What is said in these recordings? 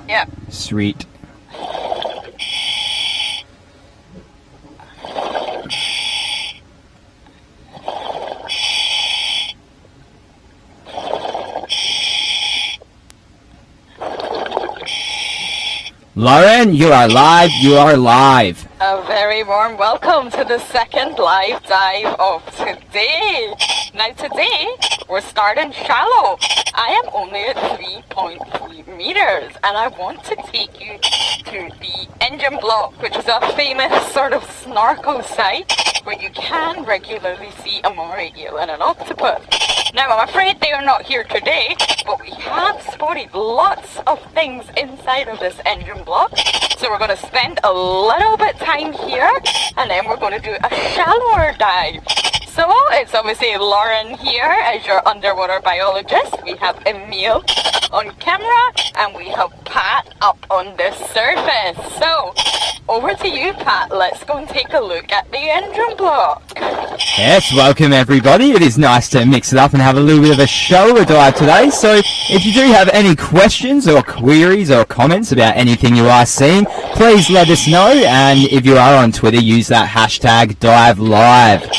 Yeah. Sweet. Lauren, you are live, you are live. A very warm welcome to the second live dive of today. Now today, we're starting shallow. I am only at 3.3 meters and I want to take you to the engine block, which is a famous sort of snorkel site where you can regularly see a moray eel and an octopus. Now I'm afraid they are not here today, but we have spotted lots of things inside of this engine block. So we're going to spend a little bit time here and then we're going to do a shallower dive. So it's obviously Lauren here as your underwater biologist. We have Emil on camera and we have Pat up on the surface. So over to you, Pat. Let's go and take a look at the engine block. Yes, welcome everybody. It is nice to mix it up and have a little bit of a shallower dive today. So if you do have any questions or queries or comments about anything you are seeing, please let us know. And if you are on Twitter, use that hashtag diveLIVE.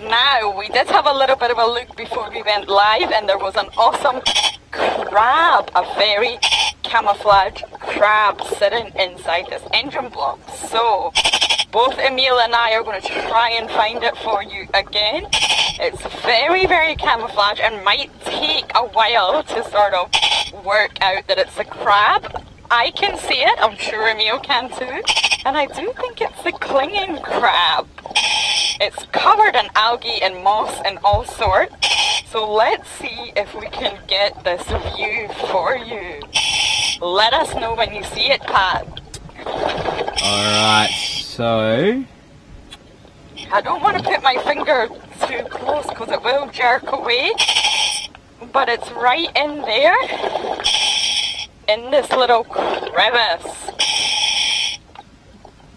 Now, we did have a little bit of a look before we went live and there was an awesome crab, a very camouflaged crab sitting inside this engine block. So, both Emil and I are going to try and find it for you again. It's very, very camouflaged and might take a while to sort of work out that it's a crab. I can see it, I'm sure Emil can too, and I do think it's a clinging crab. It's covered in algae and moss and all sorts, so let's see if we can get this view for you. Let us know when you see it, Pat. Alright, so... I don't want to put my finger too close because it will jerk away, but it's right in there, in this little crevice.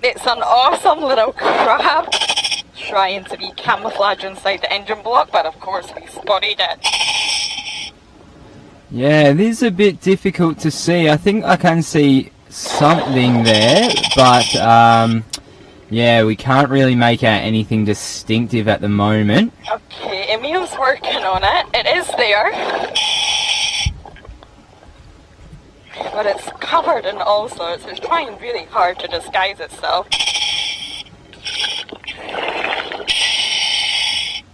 It's an awesome little crab, trying to be camouflaged inside the engine block, but of course we spotted it. Yeah, it is a bit difficult to see. I think I can see something there, but yeah, we can't really make out anything distinctive at the moment. Okay, Emil's working on it. It is there. But it's covered in all sorts. It's trying really hard to disguise itself.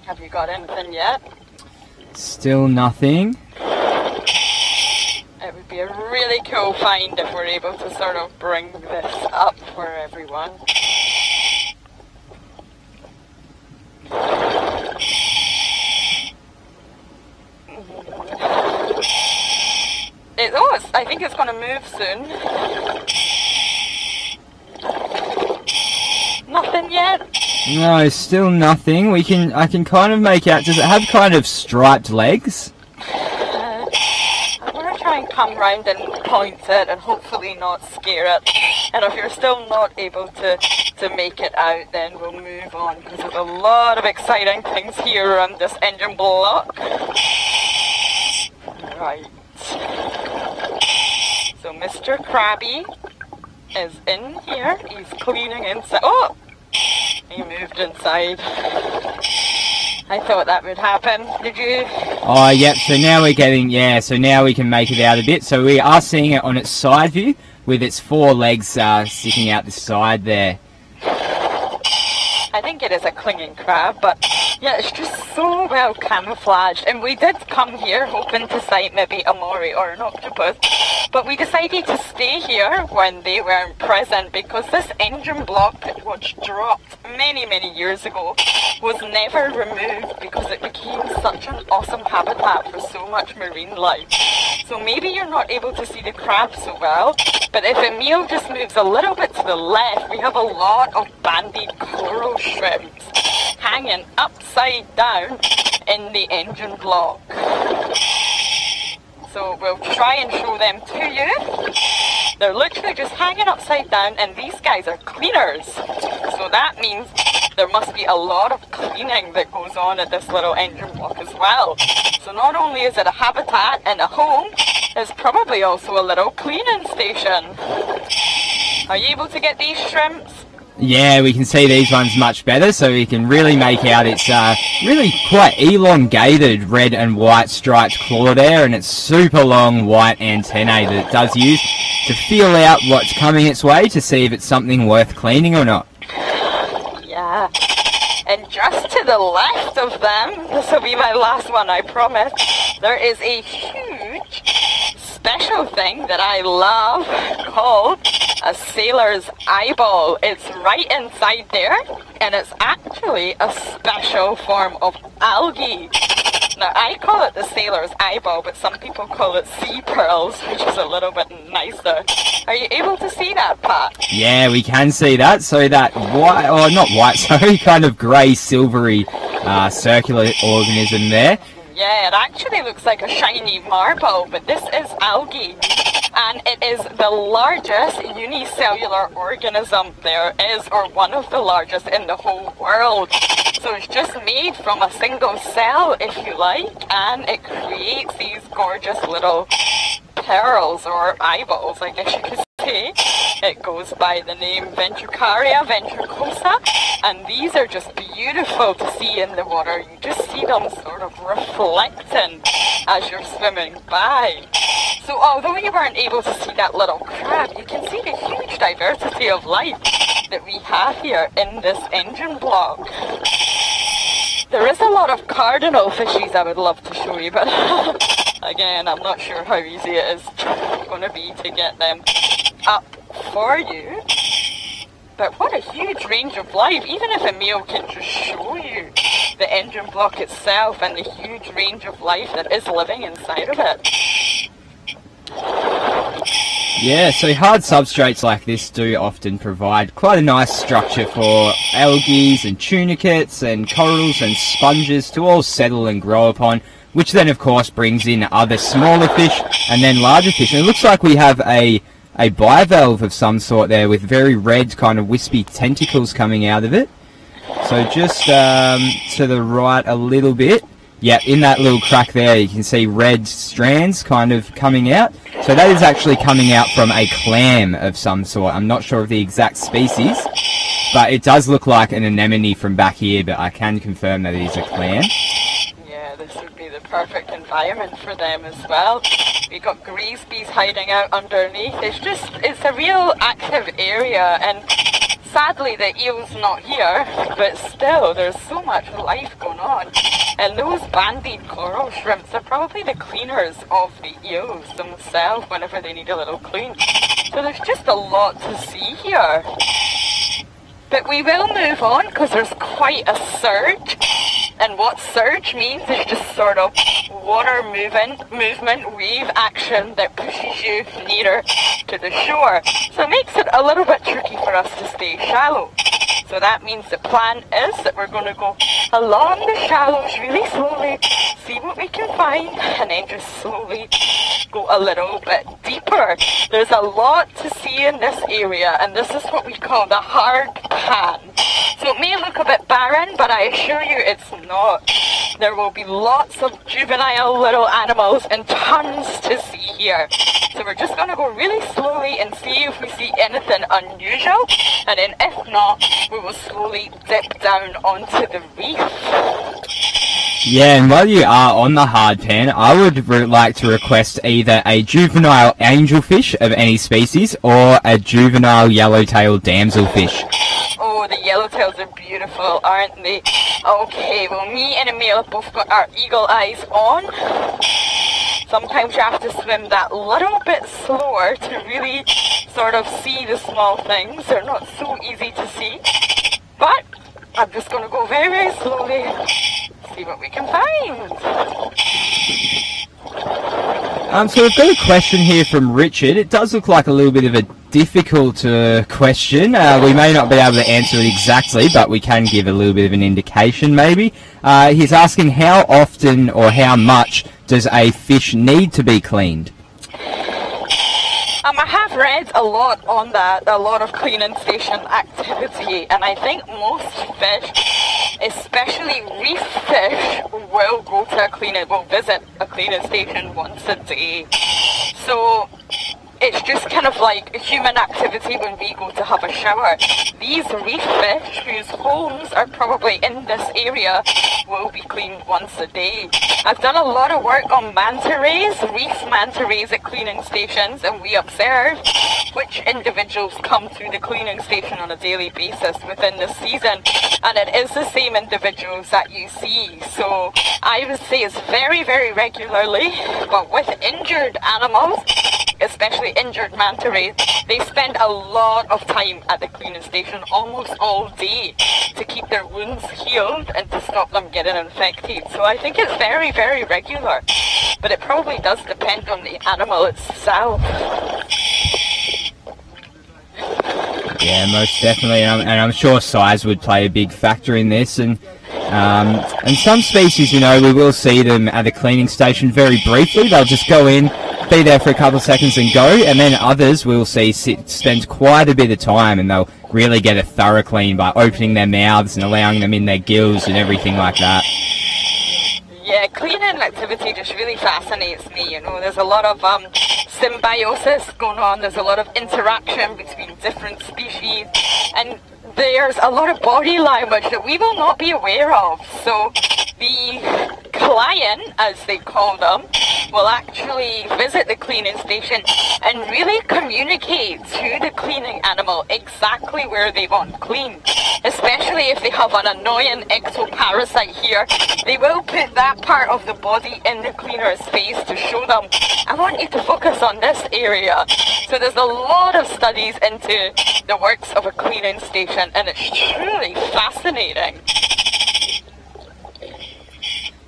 Have you got anything yet? Still nothing. It would be a really cool find if we're able to sort of bring this up for everyone. I think it's going to move soon. Nothing yet? No, still nothing. I can kind of make out, does it have kind of striped legs? I'm going to try and come round and point it and hopefully not scare it. And if you're still not able to make it out, then we'll move on because there's a lot of exciting things here around this engine block. Right. So Mr. Krabby is in here. He's cleaning inside. Oh! He moved inside. I thought that would happen. Did you? Oh, yep. So now we're getting, yeah, so now we can make it out a bit. So we are seeing it on its side view with its four legs sticking out the side there. I think it is a clinging crab, but yeah, it's just so well camouflaged. And we did come here hoping to sight maybe a moray or an octopus, but we decided to stay here when they weren't present because this engine block, which dropped many, many years ago, was never removed because it became such an awesome habitat for so much marine life. So maybe you're not able to see the crab so well, but if Emil just moves a little bit to the left, we have a lot of banded coral shrimps hanging upside down in the engine block. So we'll try and show them to you. They're literally just hanging upside down, and these guys are cleaners. So that means there must be a lot of cleaning that goes on at this little engine block as well. So not only is it a habitat and a home, is probably also a little cleaning station. Are you able to get these shrimps? Yeah, we can see these ones much better, so we can really make out it's really quite elongated red and white striped claw there, and it's super long white antennae that it does use to feel out what's coming its way to see if it's something worth cleaning or not. Yeah, and just to the left of them, this will be my last one, I promise, there is a huge special thing that I love called a sailor's eyeball. It's right inside there, and it's actually a special form of algae. Now, I call it the sailor's eyeball, but some people call it sea pearls, which is a little bit nicer. Are you able to see that, Pat? Yeah, we can see that. So that white, or not white, sorry, kind of grey, silvery, circular organism there. Yeah, it actually looks like a shiny marble, but this is algae. And it is the largest unicellular organism there is, or one of the largest in the whole world. So it's just made from a single cell, if you like, and it creates these gorgeous little pearls, or eyeballs, I guess you could say. It goes by the name Ventricaria ventricosa, and these are just beautiful to see in the water. You just see them sort of reflecting as you're swimming by. So although you weren't able to see that little crab, you can see the huge diversity of life that we have here in this engine block. There is a lot of cardinal fishies I would love to show you, but again, I'm not sure how easy it is going to be to get them up for you. But what a huge range of life, even if Emil can just show you the engine block itself and the huge range of life that is living inside of it. Yeah, so hard substrates like this do often provide quite a nice structure for algae and tunicates and corals and sponges to all settle and grow upon, which then of course brings in other smaller fish and then larger fish. And it looks like we have a bivalve of some sort there with very red kind of wispy tentacles coming out of it. So just to the right a little bit. Yeah, in that little crack there you can see red strands kind of coming out. So that is actually coming out from a clam of some sort. I'm not sure of the exact species, but it does look like an anemone from back here, but I can confirm that it is a clam. Yeah, this would be the perfect environment for them as well. We've got greasebees hiding out underneath. It's a real active area, and sadly the eel's not here, but still there's so much life going on. And those banded coral shrimps are probably the cleaners of the eels themselves whenever they need a little clean. So there's just a lot to see here. But we will move on because there's quite a surge. And what surge means is just sort of water movement, wave action that pushes you nearer to the shore. So it makes it a little bit tricky for us to stay shallow. So that means the plan is that we're going to go along the shallows really slowly, see what we can find, and then just slowly go a little bit deeper. There's a lot to see in this area, and this is what we call the hard pan. So it may look a bit barren, but I assure you it's not. There will be lots of juvenile little animals and tons to see here. So we're just going to go really slowly and see if we see anything unusual, and then if not, we will slowly dip down onto the reef. Yeah, and while you are on the hard pan, I would like to request either a juvenile angelfish of any species or a juvenile yellowtail damselfish. Oh, the yellowtails are beautiful, aren't they? Okay, well, me and Emil have both got our eagle eyes on. Sometimes you have to swim that little bit slower to really sort of see the small things. They're not so easy to see. But I'm just going to go very, very slowly, see what we can find. So we've got a question here from Richard. It does look like a little bit of a difficult question. We may not be able to answer it exactly, but we can give a little bit of an indication maybe. He's asking how often or how much does a fish need to be cleaned? I have read a lot on that, a lot of cleaning station activity, and I think most fish, especially reef fish, will go to will visit a cleaning station once a day. So it's just kind of like human activity when we go to have a shower. These reef fish, whose homes are probably in this area, will be cleaned once a day. I've done a lot of work on manta rays, reef manta rays at cleaning stations, and we observe which individuals come through the cleaning station on a daily basis within the season, and it is the same individuals that you see. So I would say it's very, very regularly, but with injured animals, especially injured manta rays, they spend a lot of time at the cleaning station, almost all day, to keep their wounds healed and to stop them getting infected. So I think it's very, very regular, but it probably does depend on the animal itself. Yeah, most definitely, and I'm sure size would play a big factor in this, and some species, you know, we will see them at the cleaning station very briefly. They'll just go in, be there for a couple of seconds and go, and then others we'll see spend quite a bit of time, and they'll really get a thorough clean by opening their mouths and allowing them in their gills and everything like that. Yeah, cleaning activity just really fascinates me, you know. There's a lot of symbiosis going on, there's a lot of interaction between different species, and there's a lot of body language that we will not be aware of. So the client, as they call them, will actually visit the cleaning station and really communicate to the cleaning animal exactly where they want cleaned. Especially if they have an annoying ectoparasite here, they will put that part of the body in the cleaner's face to show them, I want you to focus on this area. So there's a lot of studies into the works of a cleaning station, and it's truly fascinating.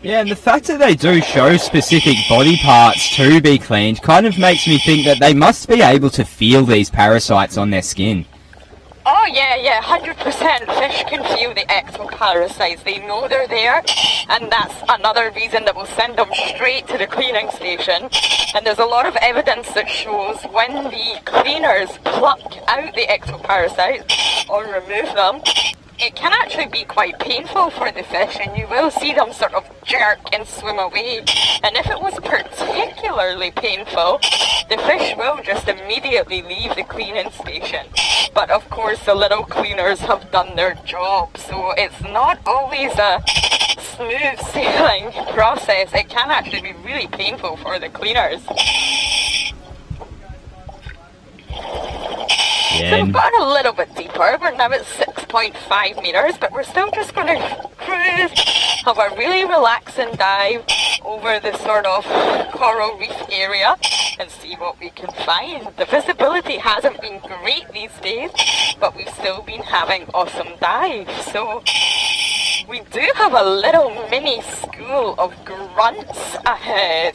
Yeah, and the fact that they do show specific body parts to be cleaned kind of makes me think that they must be able to feel these parasites on their skin. Oh yeah, 100%. Fish can feel the ectoparasites. They know they're there, and that's another reason that we'll send them straight to the cleaning station. And there's a lot of evidence that shows when the cleaners pluck out the ectoparasites or remove them, it can actually be quite painful for the fish, and you will see them sort of jerk and swim away. And if it was particularly painful, the fish will just immediately leave the cleaning station. But of course the little cleaners have done their job, so it's not always a smooth sailing process. It can actually be really painful for the cleaners. Yeah. So we've gone a little bit deeper. We're now at 6.5 meters, but we're still just going to cruise, have a really relaxing dive over this sort of coral reef area and see what we can find. The visibility hasn't been great these days, but we've still been having awesome dives. So we do have a little mini school of grunts ahead.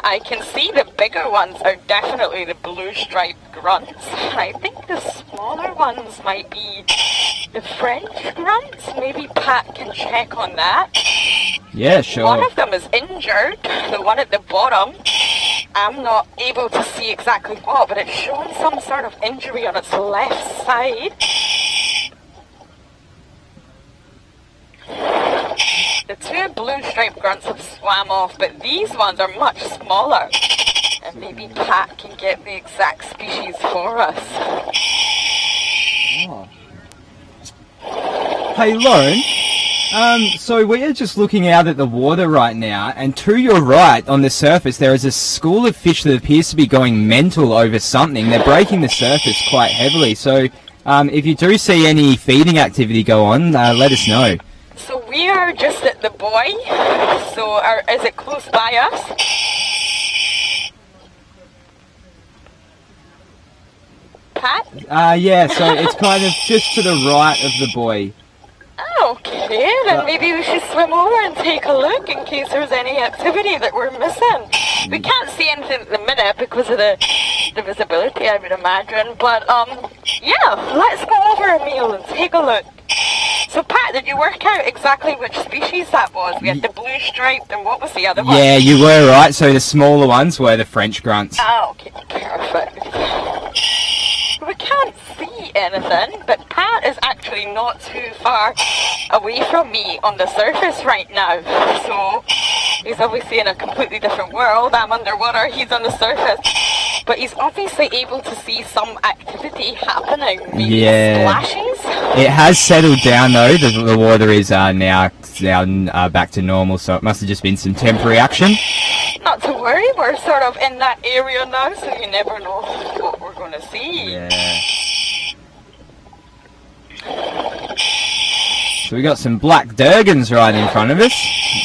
I can see the bigger ones are definitely the blue striped grunts. I think the smaller ones might be the French grunts. Maybe Pat can check on that. Yeah, sure. One of them is injured, the one at the bottom. I'm not able to see exactly what, but it's showing some sort of injury on its left side. The two blue striped grunts have swam off, but these ones are much smaller. And maybe Pat can get the exact species for us. Oh. Hey Lauren, so we are just looking out at the water right now, and to your right on the surface there is a school of fish that appears to be going mental over something. They're breaking the surface quite heavily, so if you do see any feeding activity go on, let us know. So we are just at the buoy, so is it close by us? Pat? Yeah, so it's kind of just to the right of the buoy. Okay, then maybe we should swim over and take a look in case there's any activity that we're missing. We can't see anything at the minute because of the visibility, I would imagine, but yeah, let's go over, Emil, and take a look. So Pat, did you work out exactly which species that was? We had the blue striped, and what was the other one? Yeah, you were right. So the smaller ones were the French grunts. Oh, okay, perfect. We can't see anything, but Pat is actually not too far away from me on the surface right now. So He's obviously in a completely different world. I'm underwater, he's on the surface. But he's obviously able to see some activity happening. Maybe splashes. It has settled down though. The water is now back to normal, so it must have just been some temporary action. Not to worry, we're sort of in that area now, so you never know what we're going to see. Yeah. So we got some black durgans right in front of us.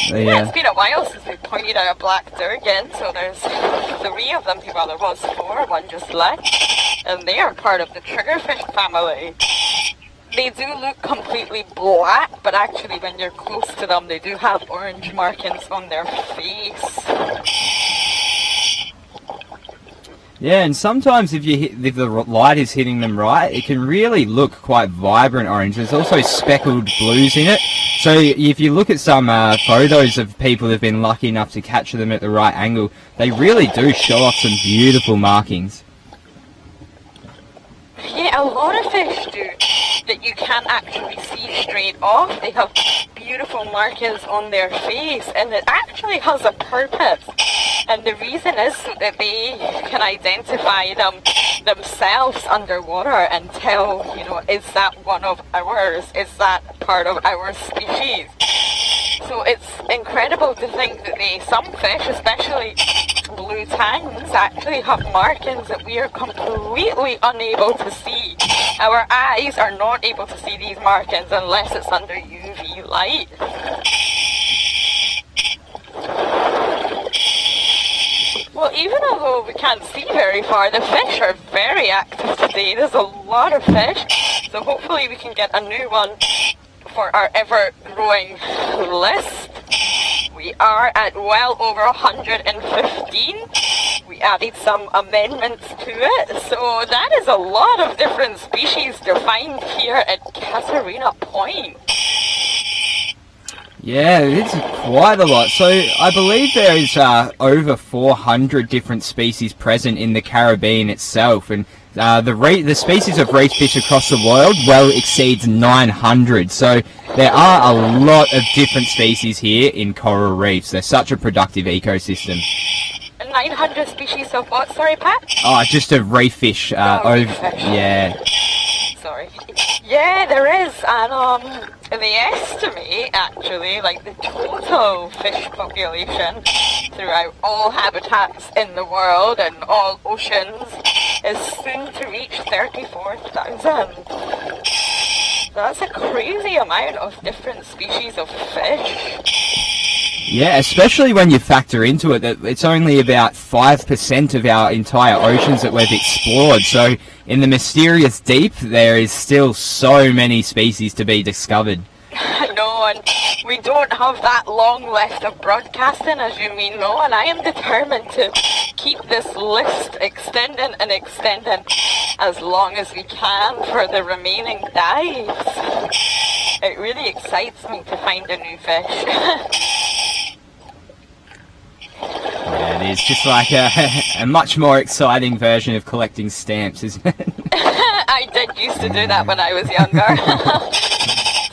Yeah, it's been a while since we pointed out a black durgan, so there's 3 of them. Well, there was 4, 1 just left, and they are part of the triggerfish family. They do look completely black, but actually when you're close to them, they do have orange markings on their face. Yeah, and sometimes if the light is hitting them right, it can really look quite vibrant orange. There's also speckled blues in it. So if you look at some photos of people who've been lucky enough to capture them at the right angle, they really do show off some beautiful markings. Yeah, a lot of fish do that you can't actually see straight off. They have beautiful markings on their face, and it actually has a purpose. And the reason is so that they can identify themselves underwater and tell, you know, is that one of ours? Is that part of our species? So it's incredible to think that some fish, especially blue tangs, actually have markings that we are completely unable to see. Our eyes are not able to see these markings unless it's under UV light. Well, even although we can't see very far, the fish are very active today. There's a lot of fish, so hopefully we can get a new one for our ever-growing list. We are at well over 115. We added some amendments to it, so that is a lot of different species to find here at Catarina Point. Yeah, it's quite a lot. So I believe there is over 400 different species present in the Caribbean itself, and the species of reef fish across the world well exceeds 900. So there are a lot of different species here in coral reefs. They're such a productive ecosystem. 900 species of what? Sorry, Pat? Oh, just of reef fish. Reef fish. Yeah. Sorry. Yeah, there is, and they estimate actually like the total fish population throughout all habitats in the world and all oceans is soon to reach 34,000. That's a crazy amount of different species of fish. Yeah, especially when you factor into it that it's only about 5% of our entire oceans that we've explored. So in the mysterious deep, there is still so many species to be discovered. I know, and we don't have that long left of broadcasting, as you may know, and I am determined to keep this list extending and extending as long as we can for the remaining dives. It really excites me to find a new fish. Yeah, it is just like a much more exciting version of collecting stamps, isn't it? I did used to do that when I was younger.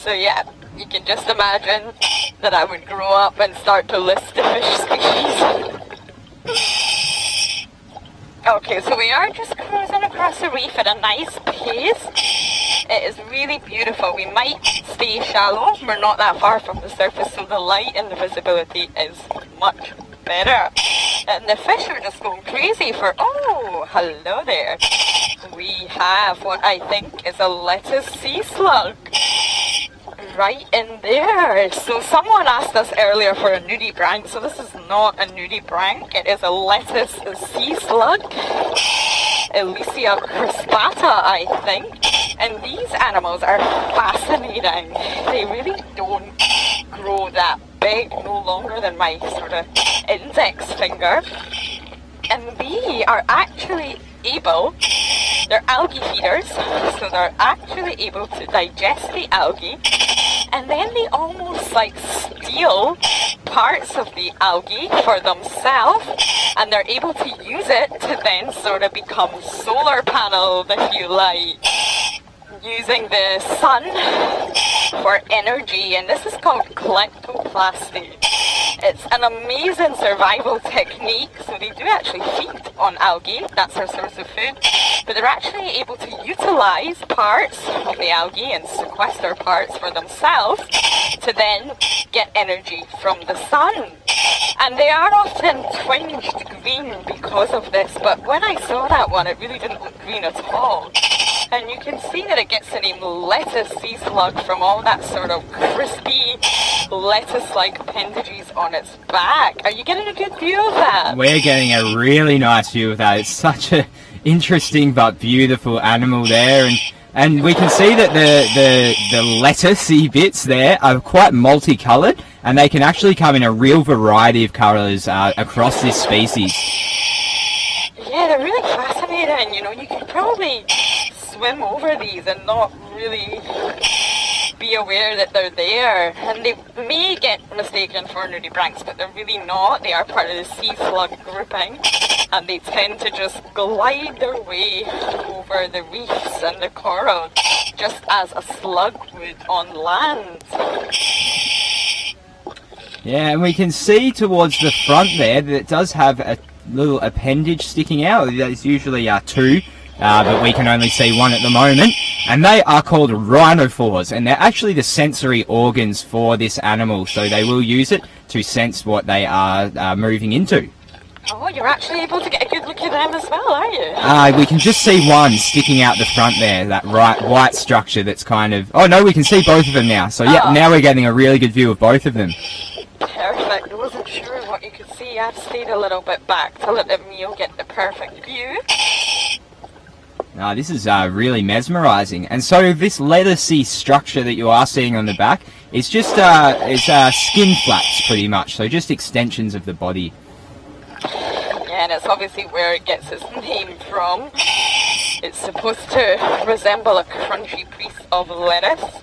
So yeah, you can just imagine that I would grow up and start to list the fish species. Okay, so we are just cruising across the reef at a nice pace. It is really beautiful. We might stay shallow. We're not that far from the surface, so the light and the visibility is much better. And the fish are just going crazy for, oh, hello there. We have what I think is a lettuce sea slug right in there. So someone asked us earlier for a nudibranch, so this is not a nudibranch, it is a lettuce sea slug. Elysia crispata, I think. And these animals are fascinating. They really don't grow that big, no longer than my sort of index finger. And they are actually able, they're algae feeders, so they're actually able to digest the algae, and then they almost like steal parts of the algae for themselves, and they're able to use it to then sort of become solar panels, if you like, using the sun for energy. And this is called kleptoplasty. It's an amazing survival technique. So they do actually feed on algae. That's their source of food. But they're actually able to utilize parts of the algae and sequester parts for themselves to then get energy from the sun. And they are often tinged green because of this, but when I saw that one, it really didn't look green at all. And you can see that it gets the name lettuce sea slug from all that sort of crispy lettuce-like appendages on its back. Are you getting a good view of that? We're getting a really nice view of that. It's such a interesting but beautiful animal there, and we can see that the lettucey bits there are quite multicolored, and they can actually come in a real variety of colors across this species. Yeah, they're really fascinating. You know, you can probably swim over these and not really be aware that they're there, and they may get mistaken for nudibranchs, but they're really not. They are part of the sea slug grouping, and they tend to just glide their way over the reefs and the coral, just as a slug would on land. Yeah, and we can see towards the front there that it does have a little appendage sticking out. There's usually two, but we can only see one at the moment. And they are called rhinophores, and they're actually the sensory organs for this animal. So they will use it to sense what they are moving into. Oh, you're actually able to get a good look at them as well, are you? We can just see one sticking out the front there, that white structure that's kind of... Oh no, we can see both of them now. So yeah, now we're getting a really good view of both of them. Perfect. I wasn't sure what you could see. I've stayed a little bit back to let Emil get the perfect view. This is really mesmerising. And so this lettucey structure that you are seeing on the back is just skin flaps pretty much, so just extensions of the body. Yeah, and it's obviously where it gets its name from. It's supposed to resemble a crunchy piece of lettuce.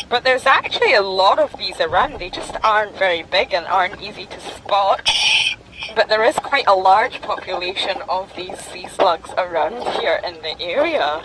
But there's actually a lot of these around. They just aren't very big and aren't easy to spot. But there is quite a large population of these sea slugs around here in the area.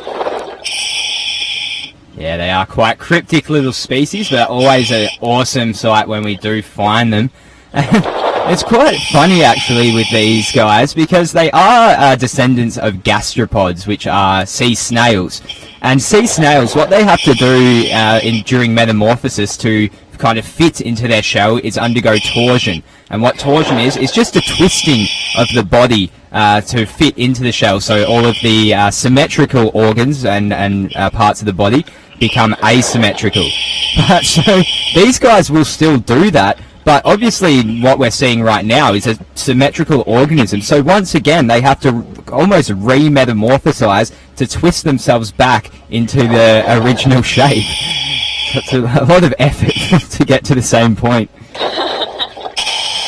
Yeah, they are quite cryptic little species, but always an awesome sight when we do find them. It's quite funny actually with these guys, because they are descendants of gastropods, which are sea snails. And sea snails, what they have to do during metamorphosis to kind of fit into their shell is undergo torsion. And what torsion is just a twisting of the body to fit into the shell. So all of the symmetrical organs and parts of the body become asymmetrical. So these guys will still do that. But obviously what we're seeing right now is a symmetrical organism. So once again, they have to almost re-metamorphosize to twist themselves back into the original shape. That's a lot of effort to get to the same point.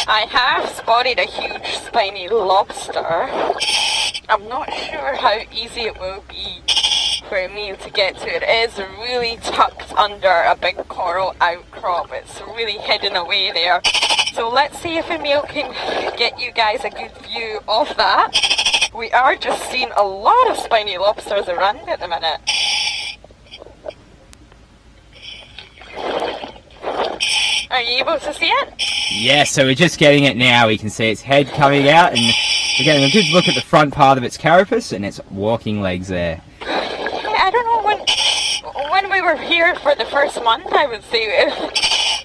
I have spotted a huge spiny lobster. I'm not sure how easy it will be for me to get to it. It is really tucked under a big coral outcrop. It's really hidden away there. So let's see if Emil can get you guys a good view of that. We are just seeing a lot of spiny lobsters around at the minute. Are you able to see it? Yeah, so we're just getting it now. We can see its head coming out, and we're getting a good look at the front part of its carapace and its walking legs there. I don't know, when we were here for the first month, I would say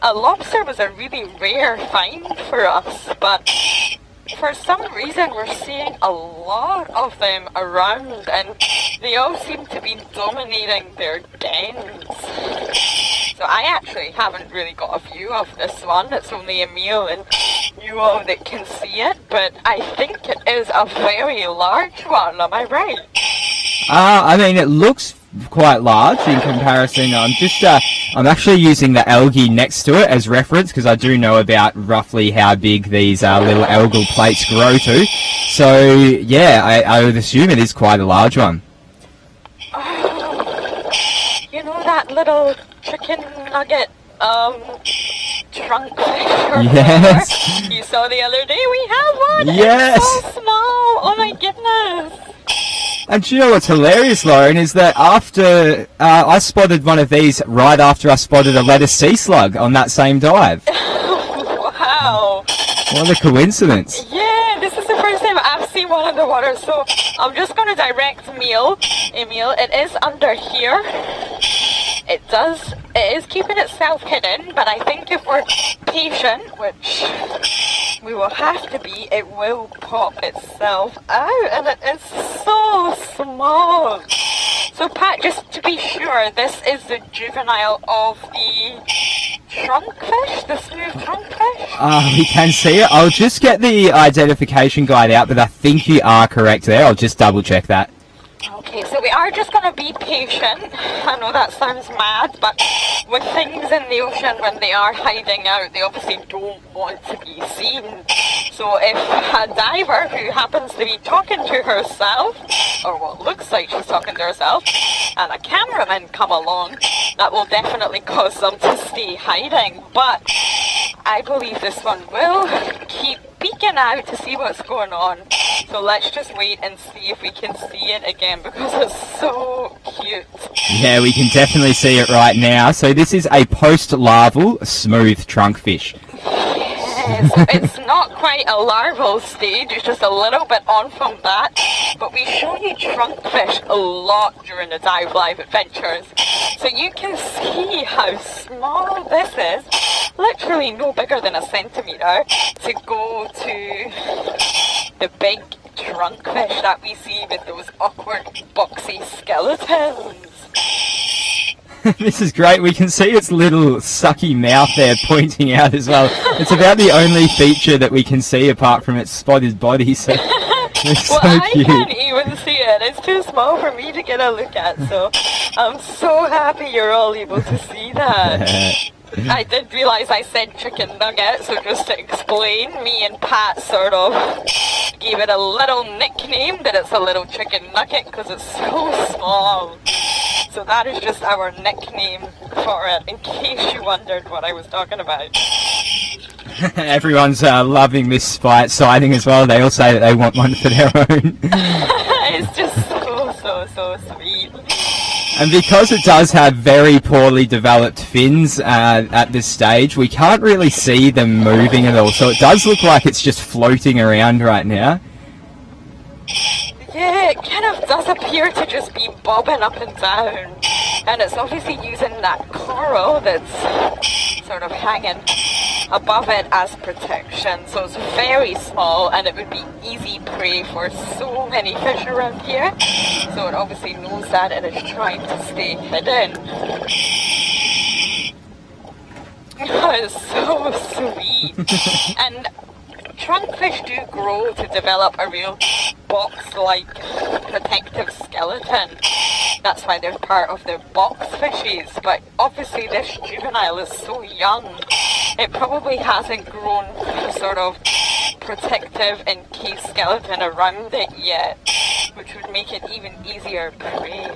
a lobster was a really rare find for us, but for some reason we're seeing a lot of them around, and they all seem to be dominating their dens. So I actually haven't really got a view of this one. It's only Emil and you all that can see it, but I think it is a very large one. Am I right? I mean, it looks quite large in comparison. I'm actually using the algae next to it as reference, because I do know about roughly how big these little algal plates grow to. So yeah, I would assume it is quite a large one. Oh, you know that little chicken nugget trunkfish? Yes. You saw the other day, we have one. Yes. It's so small. Oh my goodness. And do you know what's hilarious, Lauren, is that after I spotted one of these right after I spotted a lettuce sea slug on that same dive. Wow. What a coincidence. Yeah, this is the first time I've seen one underwater, so I'm just going to direct Emil. It is under here. It is keeping itself hidden, but I think if we're patient, which we will have to be, it will pop itself out, and it is so small. So Pat, just to be sure, this is the juvenile of the Trunkfish, the smooth Trunkfish? We can see it. I'll just get the identification guide out, but I think you are correct there. I'll just double check that. Okay, so we are just going to be patient. I know that sounds mad, but with things in the ocean, when they are hiding out, they obviously don't want to be seen. So if a diver who happens to be talking to herself, or what looks like she's talking to herself, and a cameraman come along, that will definitely cause them to stay hiding. But I believe this one will keep peeking out to see what's going on. So let's just wait and see if we can see it again, because it's so cute. Yeah, we can definitely see it right now. So this is a post-larval smooth trunkfish. Yes, it's not quite a larval stage, it's just a little bit on from that. But we show you trunkfish a lot during the diveLIVE adventures. So you can see how small this is. Literally no bigger than a centimetre to go to the big trunkfish that we see with those awkward boxy skeletons. This is great. We can see its little sucky mouth there pointing out as well. It's about the only feature that we can see apart from its spotted body. So it's well, so I cute. can't even see it. It's too small for me to get a look at. So I'm so happy you're all able to see that. I did realise I said chicken nugget, so just to explain, me and Pat sort of gave it a little nickname that it's a little chicken nugget because it's so small. So that is just our nickname for it, in case you wondered what I was talking about. Everyone's loving this sighting as well. They all say that they want one for their own. It's just so sweet. And because it does have very poorly developed fins at this stage, we can't really see them moving at all. So it does look like it's just floating around right now. Yeah, it kind of does appear to just be bobbing up and down. And it's obviously using that coral that's sort of hanging above it as protection. So it's very small and it would be easy prey for so many fish around here. So it obviously knows that and is trying to stay hidden. It's so sweet. And trunkfish do grow to develop a real box-like protective skeleton. That's why they're part of the box fishes. But obviously this juvenile is so young, it probably hasn't grown a sort of protective encased skeleton around it yet, which would make it even easier prey.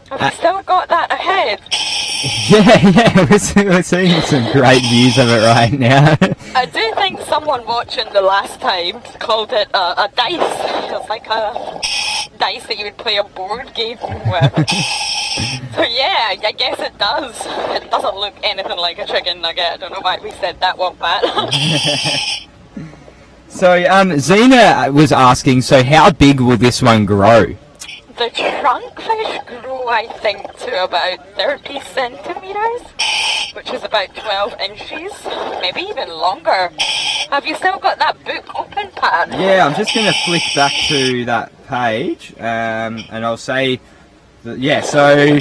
Have you still got that ahead? Yeah, we're seeing some great views of it right now. I do think someone watching the last time called it a dice. It's like a dice that you would play a board game with. So yeah, I guess it does. It doesn't look anything like a chicken nugget. I don't know why we said that one, Pat. So, Zena was asking, so how big will this one grow? The trunkfish grow, I think, to about 30 centimetres, which is about 12 inches, maybe even longer. Have you still got that book open, Pat? Yeah, I'm just going to flick back to that page, and I'll say, that, yeah, so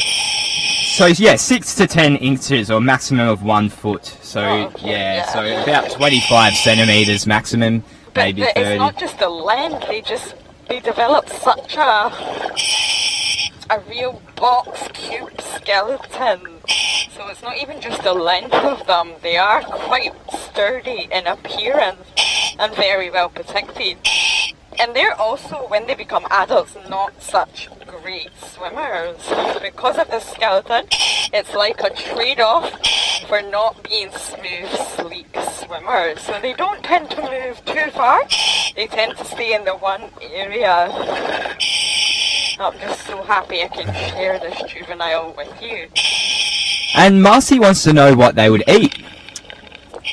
yeah, 6 to 10 inches, or maximum of 1 foot. So, okay, yeah, so about 25 centimetres maximum, but maybe 30. It's not just the length, they develop such a real box cube skeleton. So it's not even just the length of them, they are quite sturdy in appearance and very well protected. And they're also, when they become adults, not such great swimmers. Because of the skeleton, it's like a trade-off for not being smooth, sleek swimmers. So they don't tend to move too far, they tend to stay in the one area. I'm just so happy I can share this juvenile with you. And Marcy wants to know what they would eat.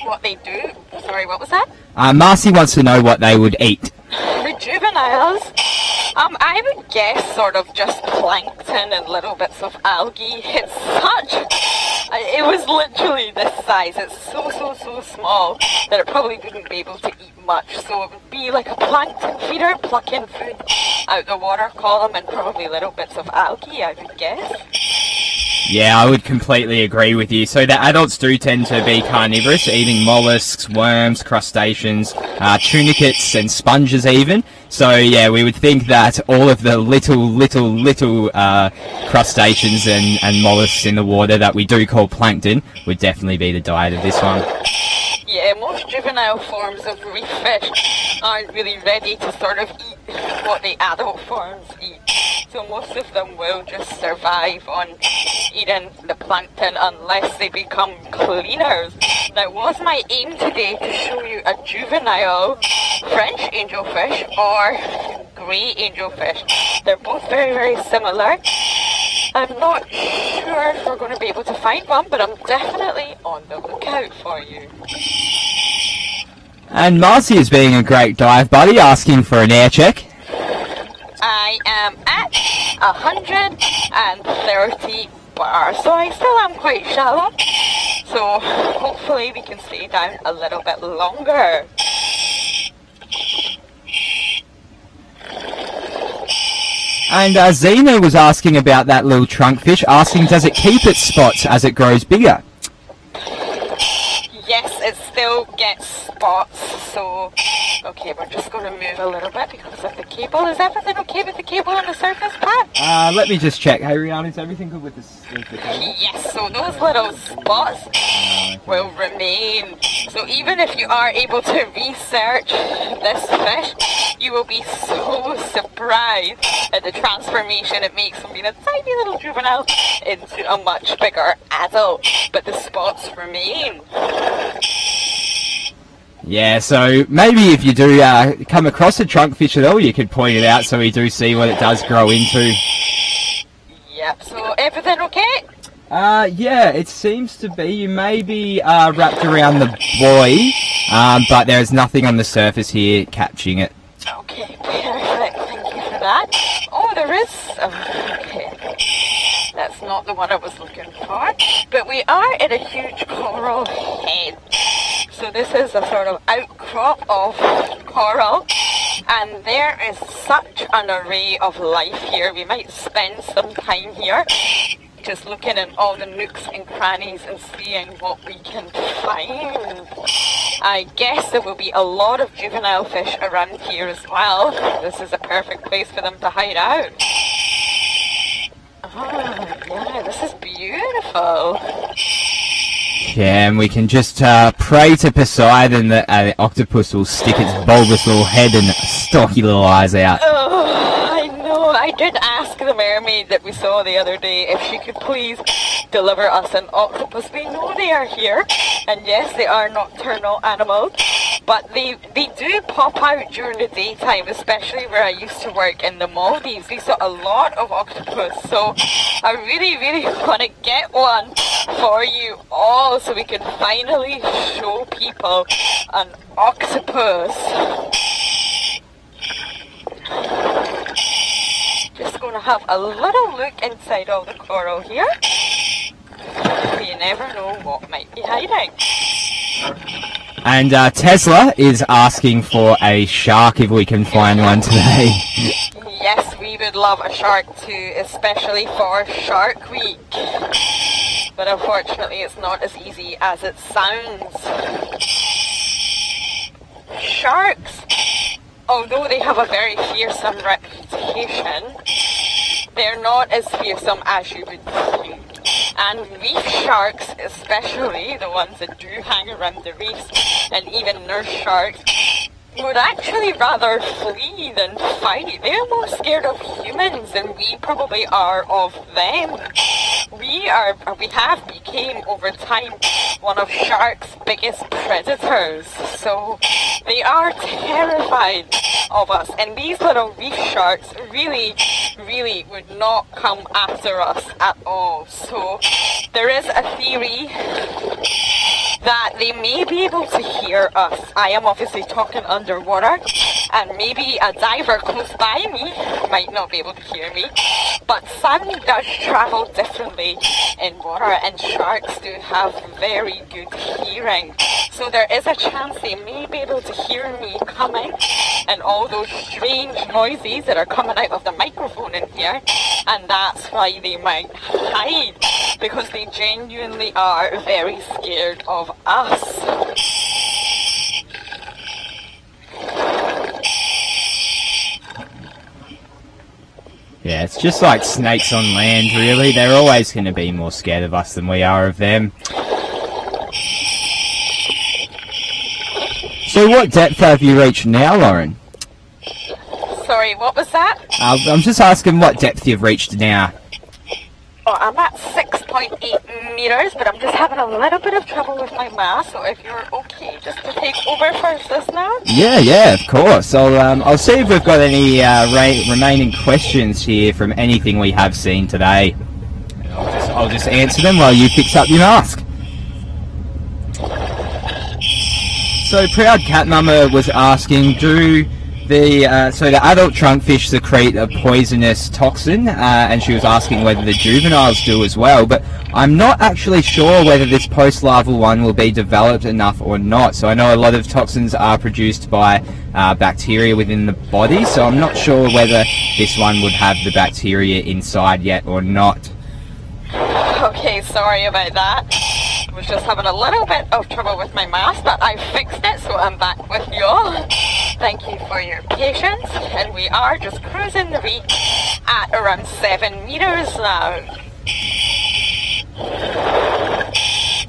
what they do. Sorry, what was that? Marcy wants to know what they would eat. The juveniles, I would guess sort of just plankton and little bits of algae. It's it was literally this size. It's so small that it probably wouldn't be able to eat much. So it would be like a plankton feeder, plucking food out the water column and probably little bits of algae, I would guess. Yeah, I would completely agree with you. So the adults do tend to be carnivorous, eating mollusks, worms, crustaceans, tunicates and sponges even. So yeah, we would think that all of the little crustaceans and mollusks in the water that we do call plankton would definitely be the diet of this one. Yeah, most juvenile forms of reef fish aren't really ready to sort of eat what the adult forms eat. So most of them will just survive on eating the plankton unless they become cleaners. Now, was my aim today to show you a juvenile French angelfish or grey angelfish? They're both very similar. I'm not sure if we're going to be able to find one, but I'm definitely on the lookout for you. And Marcy is being a great dive buddy, asking for an air check. I am at 130 bar, so I still am quite shallow. So hopefully we can stay down a little bit longer. And Zena was asking about that little trunkfish, asking does it keep its spots as it grows bigger? Yes, it still gets spots, so okay, we're just going to move a little bit because of the cable. Is everything okay with the cable on the surface, Pat? Let me just check. Hey Rihanna, is everything good with the cable? Yes, so those little spots will remain. So even if you are able to research this fish, you will be so surprised at the transformation it makes from being a tiny little juvenile into a much bigger adult, but the spots remain. Yeah, so maybe if you do come across a trunkfish at all, you could point it out so we do see what it does grow into. Yep, so everything okay? Yeah, it seems to be. You may be wrapped around the buoy, but there's nothing on the surface here catching it. Okay, perfect. Thank you for that. Oh, there is some. Okay. That's not the one I was looking for. But we are in a huge coral head. So this is a sort of outcrop of coral. And there is such an array of life here. We might spend some time here just looking in all the nooks and crannies and seeing what we can find. I guess there will be a lot of juvenile fish around here as well. This is a perfect place for them to hide out. Oh, yeah, this is beautiful. Yeah, and we can just pray to Poseidon that the octopus will stick its bulbous little head and stocky little eyes out. Oh, I know. I did ask the mermaid that we saw the other day if she could please deliver us an octopus. We know they are here, and yes, they are nocturnal animals, but they do pop out during the daytime, especially where I used to work in the Maldives. We saw a lot of octopus, so I really want to get one for you all so we can finally show people an octopus. Just going to have a little look inside all the coral here. You never know what might be hiding. And Tesla is asking for a shark if we can find one today. Yes, we would love a shark too, especially for Shark Week. But unfortunately it's not as easy as it sounds. Sharks, although they have a very fearsome reputation, they're not as fearsome as you would think. And reef sharks, especially the ones that do hang around the reefs, and even nurse sharks, would actually rather flee than fight. They're more scared of humans than we probably are of them. We have became over time one of sharks' biggest predators. So they are terrified of us. And these little reef sharks really would not come after us at all. So there is a theory that they may be able to hear us. I am obviously talking underwater, and maybe a diver close by me might not be able to hear me, but sun does travel differently in water, and sharks do have very good hearing. So there is a chance they may be able to hear me coming, and all those strange noises that are coming out of the microphone in here, and that's why they might hide, because they genuinely are very scared of us. Yeah, it's just like snakes on land, really. They're always going to be more scared of us than we are of them. So what depth have you reached now, Lauren? Sorry, what was that? I'm just asking what depth you've reached now. Oh, I'm at 6.8 meters, but I'm just having a little bit of trouble with my mask, so if you're okay just to take over for just now? Yeah, of course. I'll see if we've got any remaining questions here from anything we have seen today. I'll just answer them while you fix up your mask. So Proud Cat Mama was asking, do the adult trunkfish secrete a poisonous toxin, and she was asking whether the juveniles do as well, but I'm not actually sure whether this post-larval one will be developed enough or not. So I know a lot of toxins are produced by bacteria within the body, so I'm not sure whether this one would have the bacteria inside yet or not. Okay, sorry about that. I was just having a little bit of trouble with my mask, but I fixed it, so I'm back with you all. Thank you for your patience, and we are just cruising the reef at around 7 meters now.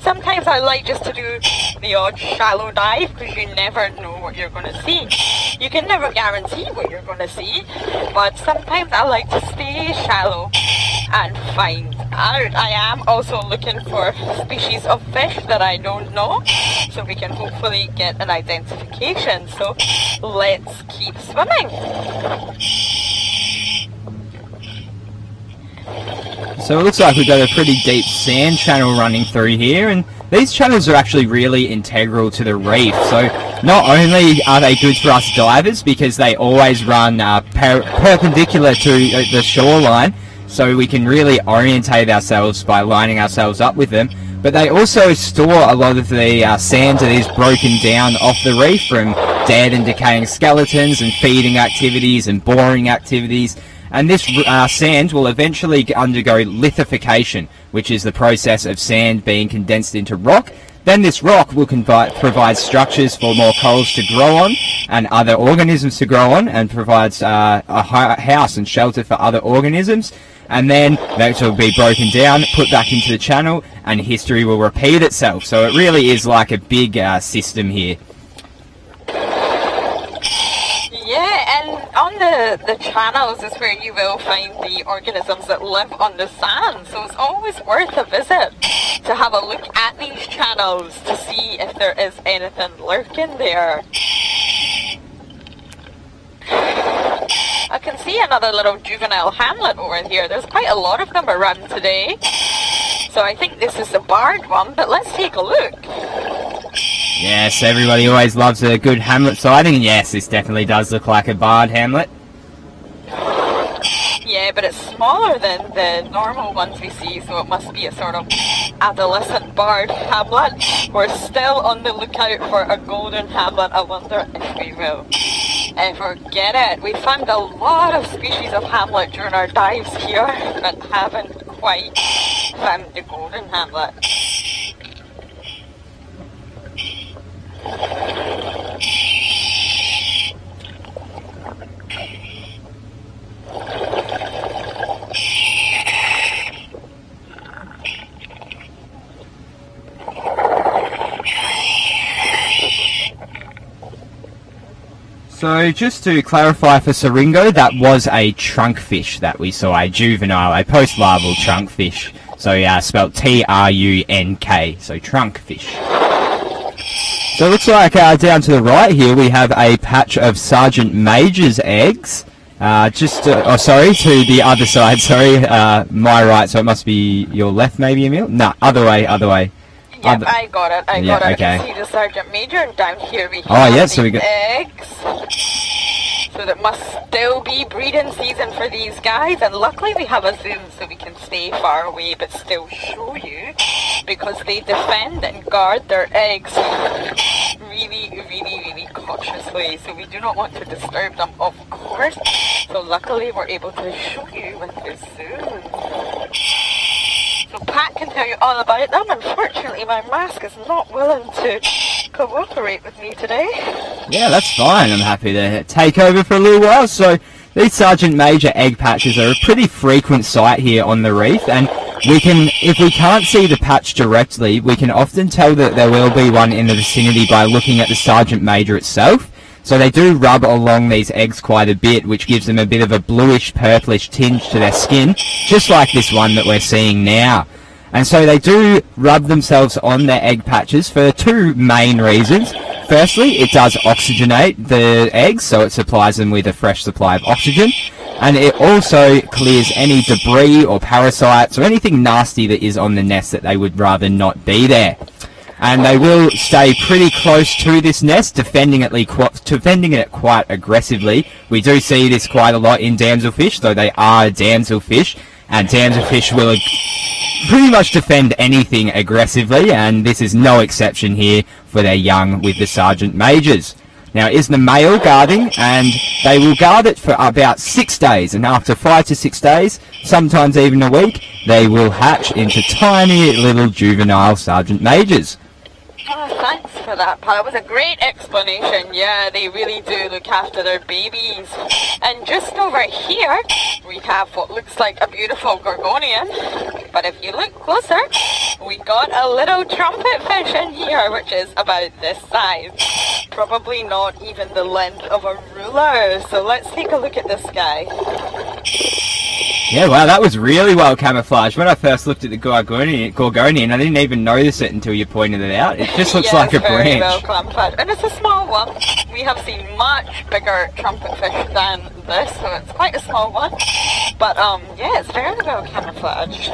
Sometimes I like just to do the odd shallow dive, because you never know what you're going to see. You can never guarantee what you're going to see, but sometimes I like to stay shallow and find out. I am also looking for species of fish that I don't know, so we can hopefully get an identification. So let's keep swimming. So it looks like we've got a pretty deep sand channel running through here, and these channels are actually really integral to the reef. So not only are they good for us divers because they always run perpendicular to the shoreline, so we can really orientate ourselves by lining ourselves up with them, but they also store a lot of the sand that is broken down off the reef from dead and decaying skeletons and feeding activities and boring activities. And this sand will eventually undergo lithification, which is the process of sand being condensed into rock. Then this rock will provide structures for more corals to grow on and other organisms to grow on, and provides a house and shelter for other organisms. And then that will be broken down, put back into the channel, and history will repeat itself. So it really is like a big system here. Yeah, and on the channels is where you will find the organisms that live on the sand. So it's always worth a visit to have a look at these channels to see if there is anything lurking there. I can see another little juvenile hamlet over here. There's quite a lot of them around today. So I think this is the barred one, but let's take a look. Yes, everybody always loves a good hamlet sighting, and yes, this definitely does look like a barred hamlet. Yeah, but it's smaller than the normal ones we see, so it must be a sort of adolescent barred hamlet. We're still on the lookout for a golden hamlet. I wonder if we will ever get it. We found a lot of species of hamlet during our dives here, but haven't quite found the golden hamlet. So just to clarify for Siringo, that was a trunkfish that we saw, a juvenile, a post-larval trunkfish. So spelled T-R-U-N-K, so trunkfish. So it looks like down to the right here we have a patch of Sergeant Major's eggs. To the other side, sorry, my right, so it must be your left maybe, Emil? No, other way. Yep, I got it. I got it. Okay. I can see the Sergeant Major, and down here we have so we got eggs. So that must still be breeding season for these guys, and luckily we have a zoom so we can stay far away but still show you, because they defend and guard their eggs really cautiously, so we do not want to disturb them, of course. So luckily we're able to show you with the zoom. So Pat can tell you all about them. Unfortunately my mask is not willing to cooperate with me today. Yeah, that's fine. I'm happy to take over for a little while. So these Sergeant Major egg patches are a pretty frequent sight here on the reef, and we can, if we can't see the patch directly, we can often tell that there will be one in the vicinity by looking at the Sergeant Major itself. So they do rub along these eggs quite a bit, which gives them a bit of a bluish purplish tinge to their skin, just like this one that we're seeing now. And so they do rub themselves on their egg patches for two main reasons. Firstly, it does oxygenate the eggs, so it supplies them with a fresh supply of oxygen. And it also clears any debris or parasites or anything nasty that is on the nest that they would rather not be there. And they will stay pretty close to this nest, defending it quite aggressively. We do see this quite a lot in damselfish, though they are damselfish, and damselfish will pretty much defend anything aggressively, and this is no exception here for their young with the Sergeant Majors. Now, it is the male guarding, and they will guard it for about 6 days, and after 5 to 6 days, sometimes even a week, they will hatch into tiny little juvenile Sergeant Majors. Oh, thanks for that, Pat. That was a great explanation. Yeah, they really do look after their babies. And just over here, we have what looks like a beautiful gorgonian. But if you look closer, we got a little trumpetfish in here, which is about this size. Probably not even the length of a ruler. So let's take a look at this guy. Yeah, wow, that was really well camouflaged. When I first looked at the gorgonian, I didn't even notice it until you pointed it out. It just looks like a branch. Very well camouflaged. And it's a small one. We have seen much bigger trumpetfish than this, so it's quite a small one. But yeah, it's very well camouflaged.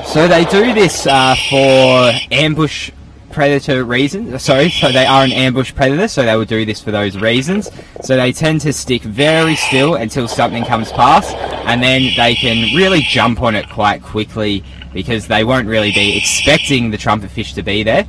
So they do this for ambush predator reasons. So they are an ambush predator, so they will do this for those reasons. So they tend to stick very still until something comes past, and then they can really jump on it quite quickly because they won't really be expecting the trumpetfish to be there.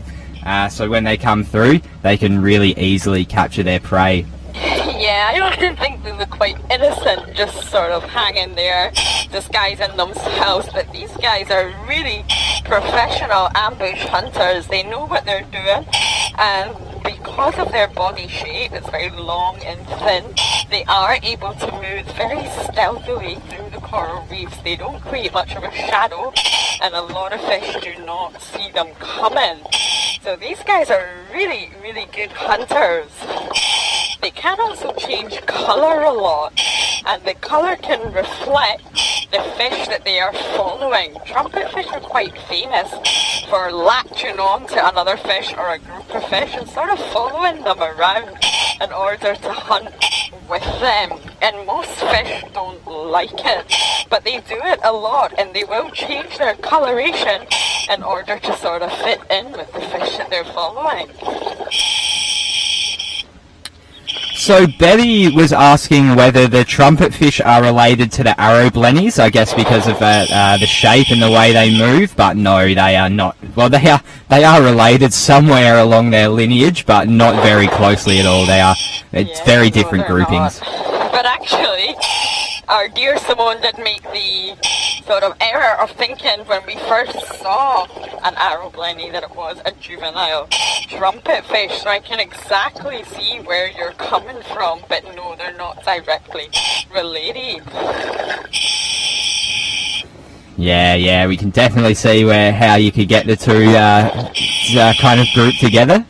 So when they come through, they can really easily capture their prey. Yeah, I often think they look quite innocent, just sort of hanging there, disguising themselves, but these guys are really professional ambush hunters. They know what they're doing, and because of their body shape, it's very long and thin, they are able to move very stealthily through the coral reefs. They don't create much of a shadow, and a lot of fish do not see them coming. So these guys are really good hunters. They can also change colour a lot, and the colour can reflect the fish that they are following. Trumpetfish are quite famous for latching on to another fish or a group of fish and sort of following them around in order to hunt with them. And most fish don't like it, but they do it a lot, and they will change their coloration in order to sort of fit in with the fish that they're following. So Betty was asking whether the trumpetfish are related to the arrow blennies, I guess because of the shape and the way they move, but no, they are not. Well, they are related somewhere along their lineage, but not very closely at all. It's very different groupings. But actually, our dear Simone did make the sort of error of thinking when we first saw an arrow blenny that it was a juvenile trumpetfish, so I can exactly see where you're coming from, but no, they're not directly related. Yeah, we can definitely see how you could get the two kind of grouped together.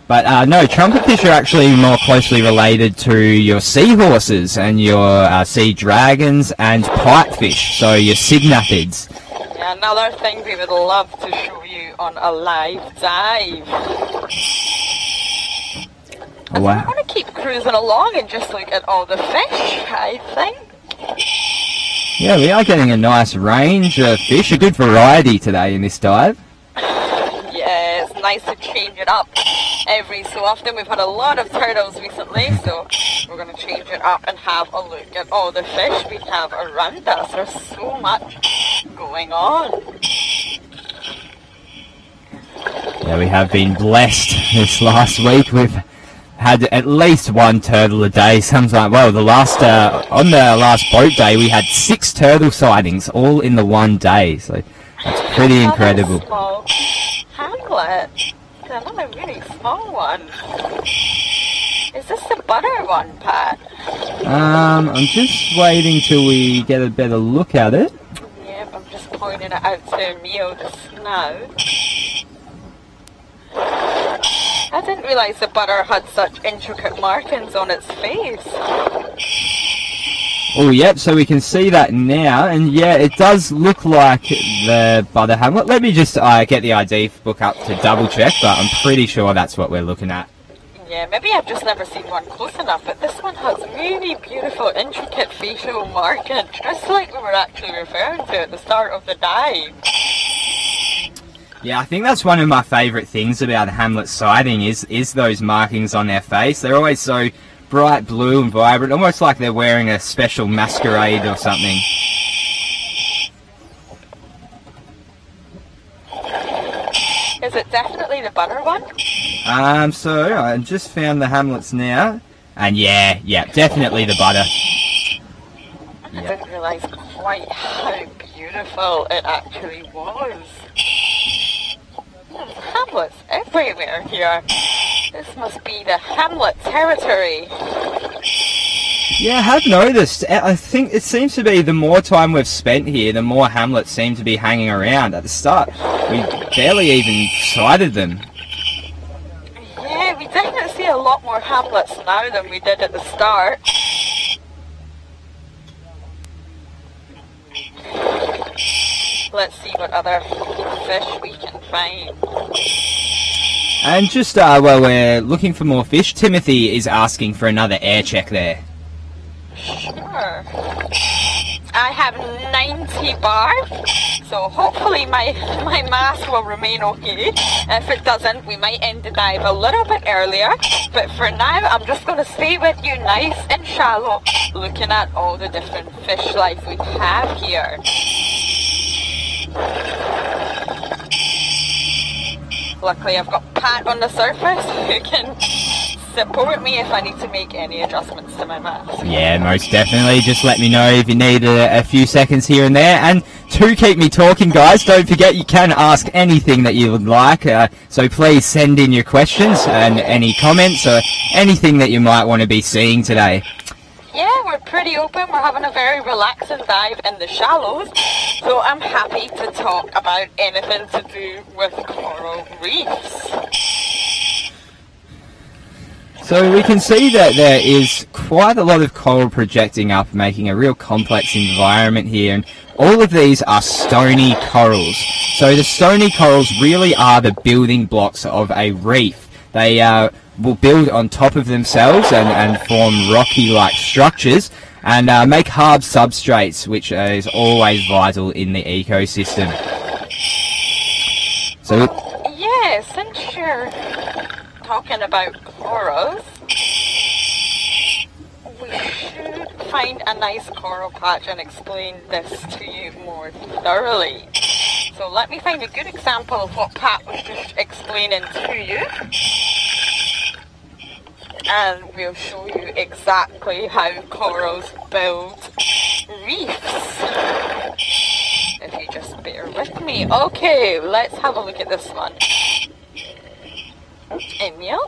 But no, trumpetfish are actually more closely related to your seahorses and your sea dragons and pipefish, so your cygnathids. Yeah, another thing we would love to show you on a live dive. And Wow. we're going to keep cruising along and just look at all the fish, I think. Yeah, we are getting a nice range of fish, a good variety today in this dive. Yeah, it's nice to change it up every so often. We've had a lot of turtles recently, so we're going to change it up and have a look at all the fish we have around us. There's so much going on. Yeah, we have been blessed this last week. We've had at least one turtle a day. Sometimes, well, on the last boat day, we had 6 turtle sightings all in the one day. So that's pretty incredible. Small hamlet. Another really small one. Is this the butter one, Pat? I'm just waiting till we get a better look at it. Yep, I'm just pointing it out to Mio just now. I didn't realise the butter had such intricate markings on its face. Oh, yep, so we can see that now, and yeah, it does look like the butter hamlet. Let me just get the ID book up to double check, but I'm pretty sure that's what we're looking at. Yeah, maybe I've just never seen one close enough, but this one has really beautiful, intricate facial markings, just like we were actually referring to at the start of the dive. Yeah, I think that's one of my favourite things about a hamlet sighting is those markings on their face. They're always so bright blue and vibrant, almost like they're wearing a special masquerade or something. Is it definitely the butter one? So I just found the hamlets now, and yeah, definitely the butter. I didn't realise quite how beautiful it actually was. There's hamlets everywhere here. This must be the hamlet territory. Yeah, I have noticed. I think it seems to be the more time we've spent here, the more hamlets seem to be hanging around. At the start, we barely even sighted them. Yeah, we definitely see a lot more hamlets now than we did at the start. Let's see what other fish we can find. And just while we're looking for more fish, Timothy is asking for another air check there. Sure. I have 90 bar, so hopefully my mask will remain okay. If it doesn't, we might end the dive a little bit earlier. But for now, I'm just going to stay with you nice and shallow, looking at all the different fish life we have here. Luckily, I've got Pat on the surface who can support me if I need to make any adjustments to my mask. Yeah, most definitely. Just let me know if you need a few seconds here and there. And to keep me talking, guys, don't forget you can ask anything that you would like. So please send in your questions and any comments or anything that you might want to be seeing today. Yeah, we're pretty open. We're having a very relaxing dive in the shallows. So I'm happy to talk about anything to do with coral reefs. So we can see that there is quite a lot of coral projecting up, making a real complex environment here. And all of these are stony corals. So the stony corals really are the building blocks of a reef. They will build on top of themselves and form rocky-like structures and make hard substrates, which is always vital in the ecosystem. So, yeah, since you're talking about corals, we should find a nice coral patch and explain this to you more thoroughly. So let me find a good example of what Pat was just explaining to you. And we'll show you exactly how corals build reefs. If you just bear with me. Okay, let's have a look at this one. Emil.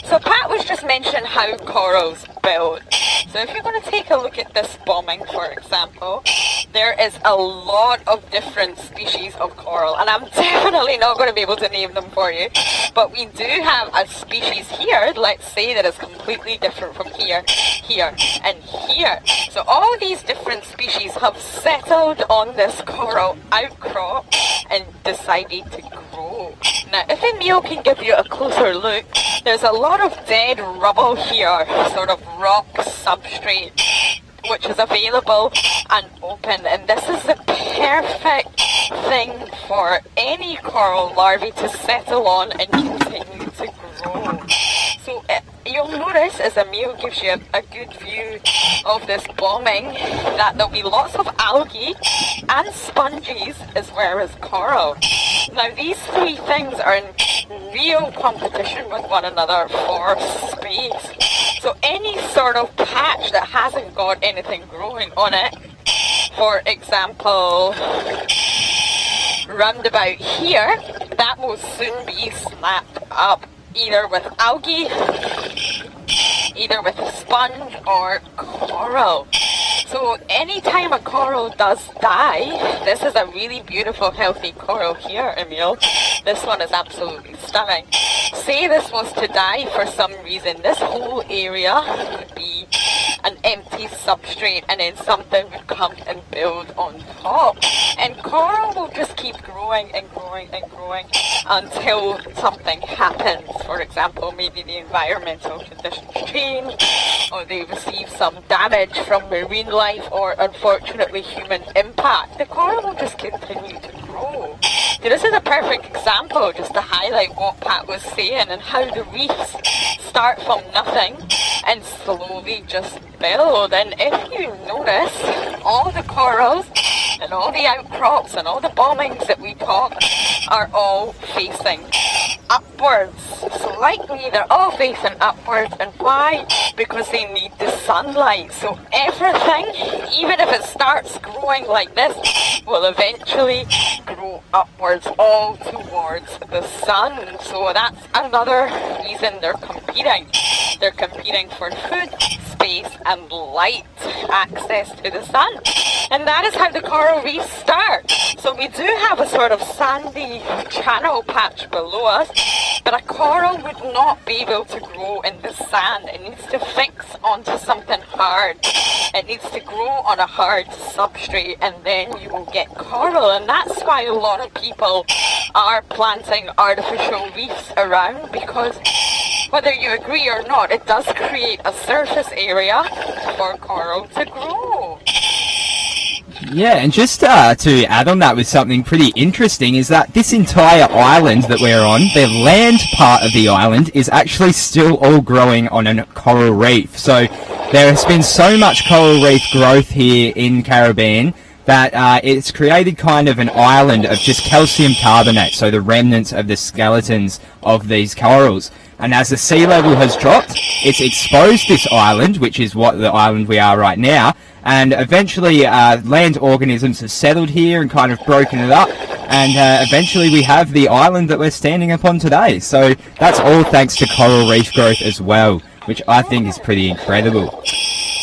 So Pat was just mentioning how corals build. So if you're going to take a look at this bombing, for example, there is a lot of different species of coral, and I'm definitely not going to be able to name them for you, but we do have a species here, let's say, that is completely different from here, here, and here. So all these different species have settled on this coral outcrop and decided to grow. Now, if Emil can give you a closer look, there's a lot of dead rubble here, sort of rock substrate, which is available and open, and this is the perfect thing for any coral larvae to settle on and continue to grow. So you'll notice as Emil gives you a good view of this bombing that there'll be lots of algae and sponges as well as coral. Now these three things are in real competition with one another for space. So any sort of patch that hasn't got anything growing on it, for example, round about here, that will soon be snapped up either with algae, either with a sponge or coral. So anytime a coral does die, this is a really beautiful healthy coral here, Emil. This one is absolutely stunning. Say this was to die for some reason, this whole area would be an empty substrate and then something would come and build on top. And coral will just keep growing and growing and growing until something happens. For example, maybe the environmental conditions change, or they receive some damage from marine life, or unfortunately human impact. The coral will just continue to grow. So this is a perfect example just to highlight what Pat was saying and how the reefs start from nothing and slowly just build. And if you notice, all the corals and all the outcrops and all the bombings that we talk are all facing upwards. Slightly, they're all facing upwards. And why? Because they need the sunlight. So everything, even if it starts growing like this, will eventually grow upwards, all towards the sun. So that's another reason they're competing. They're competing for food, space and light, access to the sun. And that is how the coral reefs start. So we do have a sort of sandy channel patch below us, but a coral would not be able to grow in the sand. It needs to fix onto something hard. It needs to grow on a hard substrate, and then you will get coral. And that's why a lot of people are planting artificial reefs around, because whether you agree or not, it does create a surface area for coral to grow. Yeah, and just to add on that with something pretty interesting is that this entire island that we're on, the land part of the island, is actually still all growing on a coral reef. So there has been so much coral reef growth here in Caribbean that it's created kind of an island of just calcium carbonate, so the remnants of the skeletons of these corals. And as the sea level has dropped, it's exposed this island, which is what the island we are right now, and eventually land organisms have settled here and kind of broken it up, and eventually we have the island that we're standing upon today. So that's all thanks to coral reef growth as well, which I think is pretty incredible.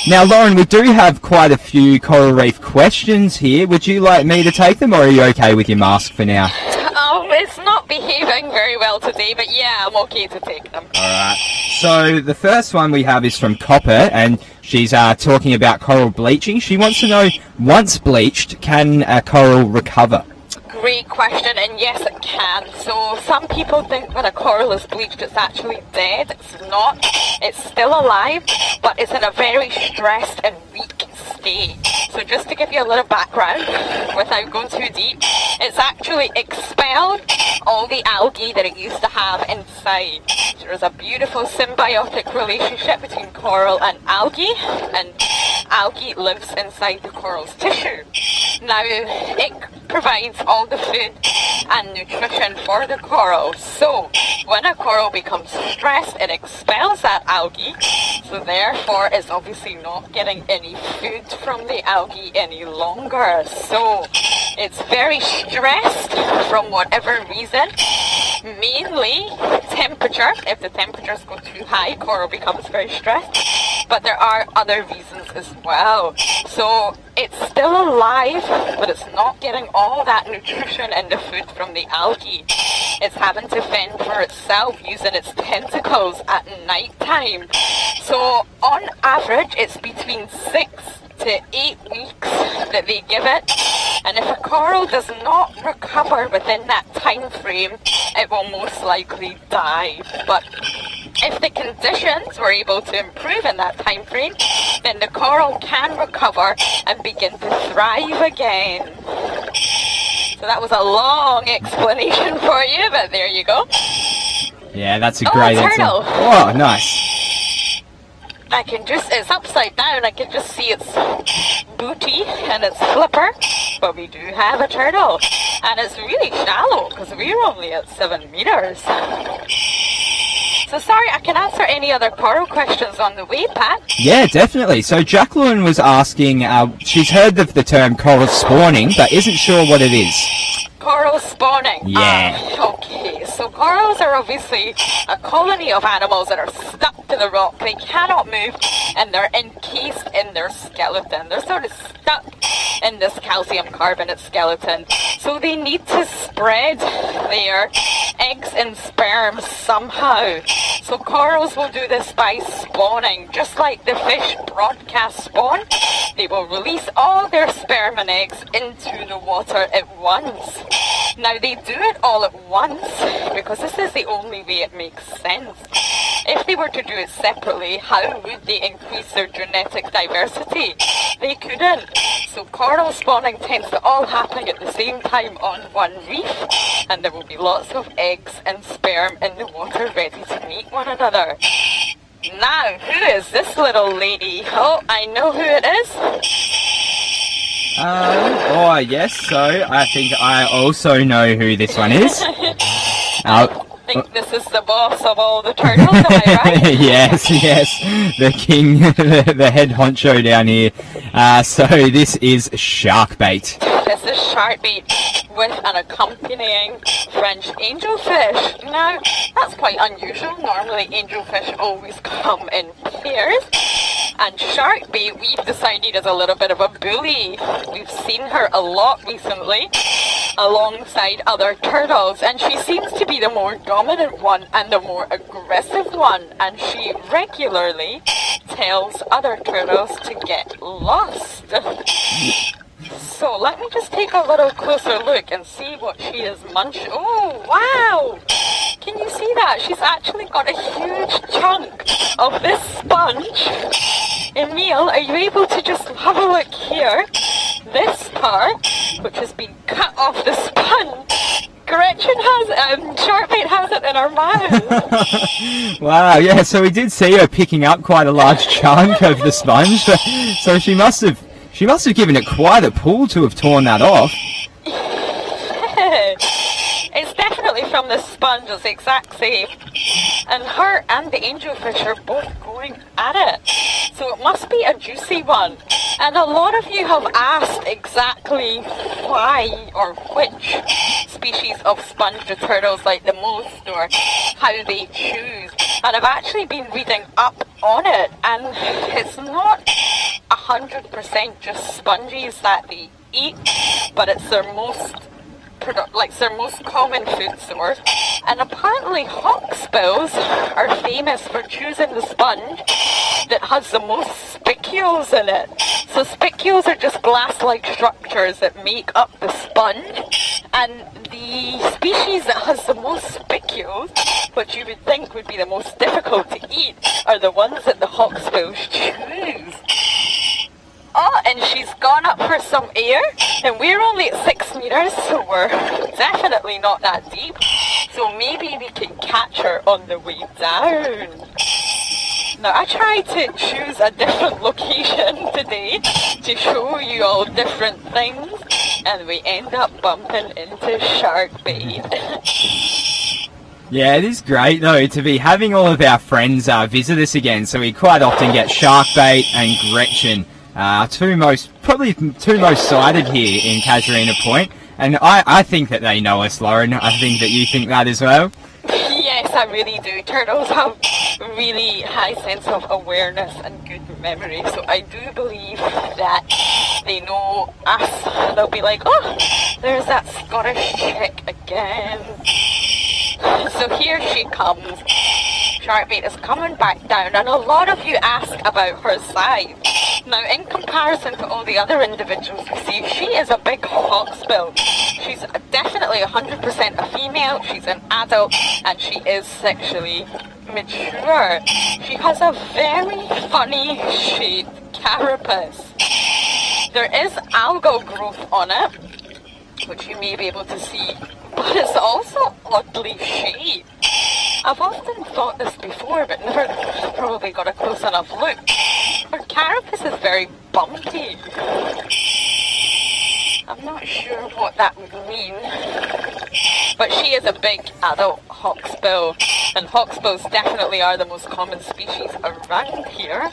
Now, Lauren, we do have quite a few coral reef questions here. Would you like me to take them, or are you okay with your mask for now? It's not behaving very well today, but yeah, I'm okay to take them. Alright, so the first one we have is from Copper, and she's talking about coral bleaching. She wants to know, once bleached, can a coral recover? Great question, and yes it can. So some people think when a coral is bleached it's actually dead. It's not. It's still alive, but it's in a very stressed and weak state. So just to give you a little background, without going too deep, it's actually expelled all the algae that it used to have inside. There's a beautiful symbiotic relationship between coral and algae algae lives inside the coral's tissue. Now, it provides all the food and nutrition for the coral. So, when a coral becomes stressed, it expels that algae. So therefore, it's obviously not getting any food from the algae any longer. So, it's very stressed from whatever reason. Mainly temperature. If the temperatures go too high, coral becomes very stressed. But there are other reasons as well. So it's still alive, but it's not getting all that nutrition and the food from the algae. It's having to fend for itself using its tentacles at night time. So on average, it's between 6 to 8 weeks that they give it. And if a coral does not recover within that time frame, it will most likely die. But If the conditions were able to improve in that time frame, then the coral can recover and begin to thrive again. So that was a long explanation for you, but there you go. Yeah, that's a great answer. Turtle. Oh, nice. I can just, it's upside down, I can just see its booty and its flipper, but we do have a turtle. And it's really shallow, because we're only at 7 meters. So sorry, I can answer any other coral questions on the way, Pat. Yeah, definitely. So Jacqueline was asking, she's heard of the term coral spawning, but isn't sure what it is. Coral spawning. Yeah. Okay, so corals are obviously a colony of animals that are stuck to the rock. They cannot move, and they're encased in their skeleton. They're sort of stuck in this calcium carbonate skeleton. So they need to spread their eggs and sperm somehow. So corals will do this by spawning, just like the fish broadcast spawn. They will release all their sperm and eggs into the water at once. Now they do it all at once because this is the only way it makes sense. If they were to do it separately, how would they increase their genetic diversity? They couldn't. So coral spawning tends to all happen at the same time on one reef, and there will be lots of eggs and sperm in the water ready to meet one another. Now, who is this little lady? Oh, I know who it is. Oh, yes, so I think I also know who this one is. I think this is the boss of all the turtles, am I right? Yes, the king, the head honcho down here. So this is shark bait. This is shark bait with an accompanying French angelfish. Now, that's quite unusual. Normally angelfish always come in pairs. And shark bait, we've decided, is a little bit of a bully. We've seen her a lot recently alongside other turtles, and she seems to be the more dominant one and the more aggressive one, and she regularly tells other turtles to get lost. So let me just take a little closer look and see what she is munching. Oh, wow! Can you see that? She's actually got a huge chunk of this sponge. Emil, are you able to just have a look here? This part, which has been cut off the sponge, Gretchen has, Sharkbait has it in her mouth. Wow, yeah, so we did see her picking up quite a large chunk of the sponge, so she must have given it quite a pull to have torn that off. It's definitely from the sponge, it's the exact same. And her and the angelfish are both going at it. So it must be a juicy one. And a lot of you have asked exactly why or which species of sponge the turtles like the most, or how they choose. And I've actually been reading up on it, and it's not 100% just sponges that they eat, but it's their most their most common food source. And apparently hawksbills are famous for choosing the sponge that has the most spicules in it. So spicules are just glass-like structures that make up the sponge, and the species that has the most spicules, which you would think would be the most difficult to eat, are the ones that the hawksbills choose. Oh, and she's gone up for some air, and we're only at 6 meters, so we're definitely not that deep. So maybe we can catch her on the way down. Now, I tried to choose a different location today to show you all different things, and we end up bumping into shark bait. Yeah, it is great though to be having all of our friends visit us again. So we quite often get Sharkbait and Gretchen, probably two most sighted here in Casuarina Point, and I think that they know us, Lauren. I think that you think that as well. Yes, I really do. Turtles have really high sense of awareness and good memory, so I do believe that they know us. They'll be like, oh, there's that Scottish chick again. So here she comes. Sharkbait is coming back down, and a lot of you ask about her size. Now, in comparison to all the other individuals we see, she is a big hawksbill. She's definitely 100% a female, she's an adult, and she is sexually mature. She has a very funny shaped carapace. There is algal growth on it, which you may be able to see, but it's also oddly shaped. I've often thought this before, but never probably got a close enough look. Her carapace is very bumpy. I'm not sure what that would mean. But she is a big adult hawksbill, and hawksbills definitely are the most common species around here.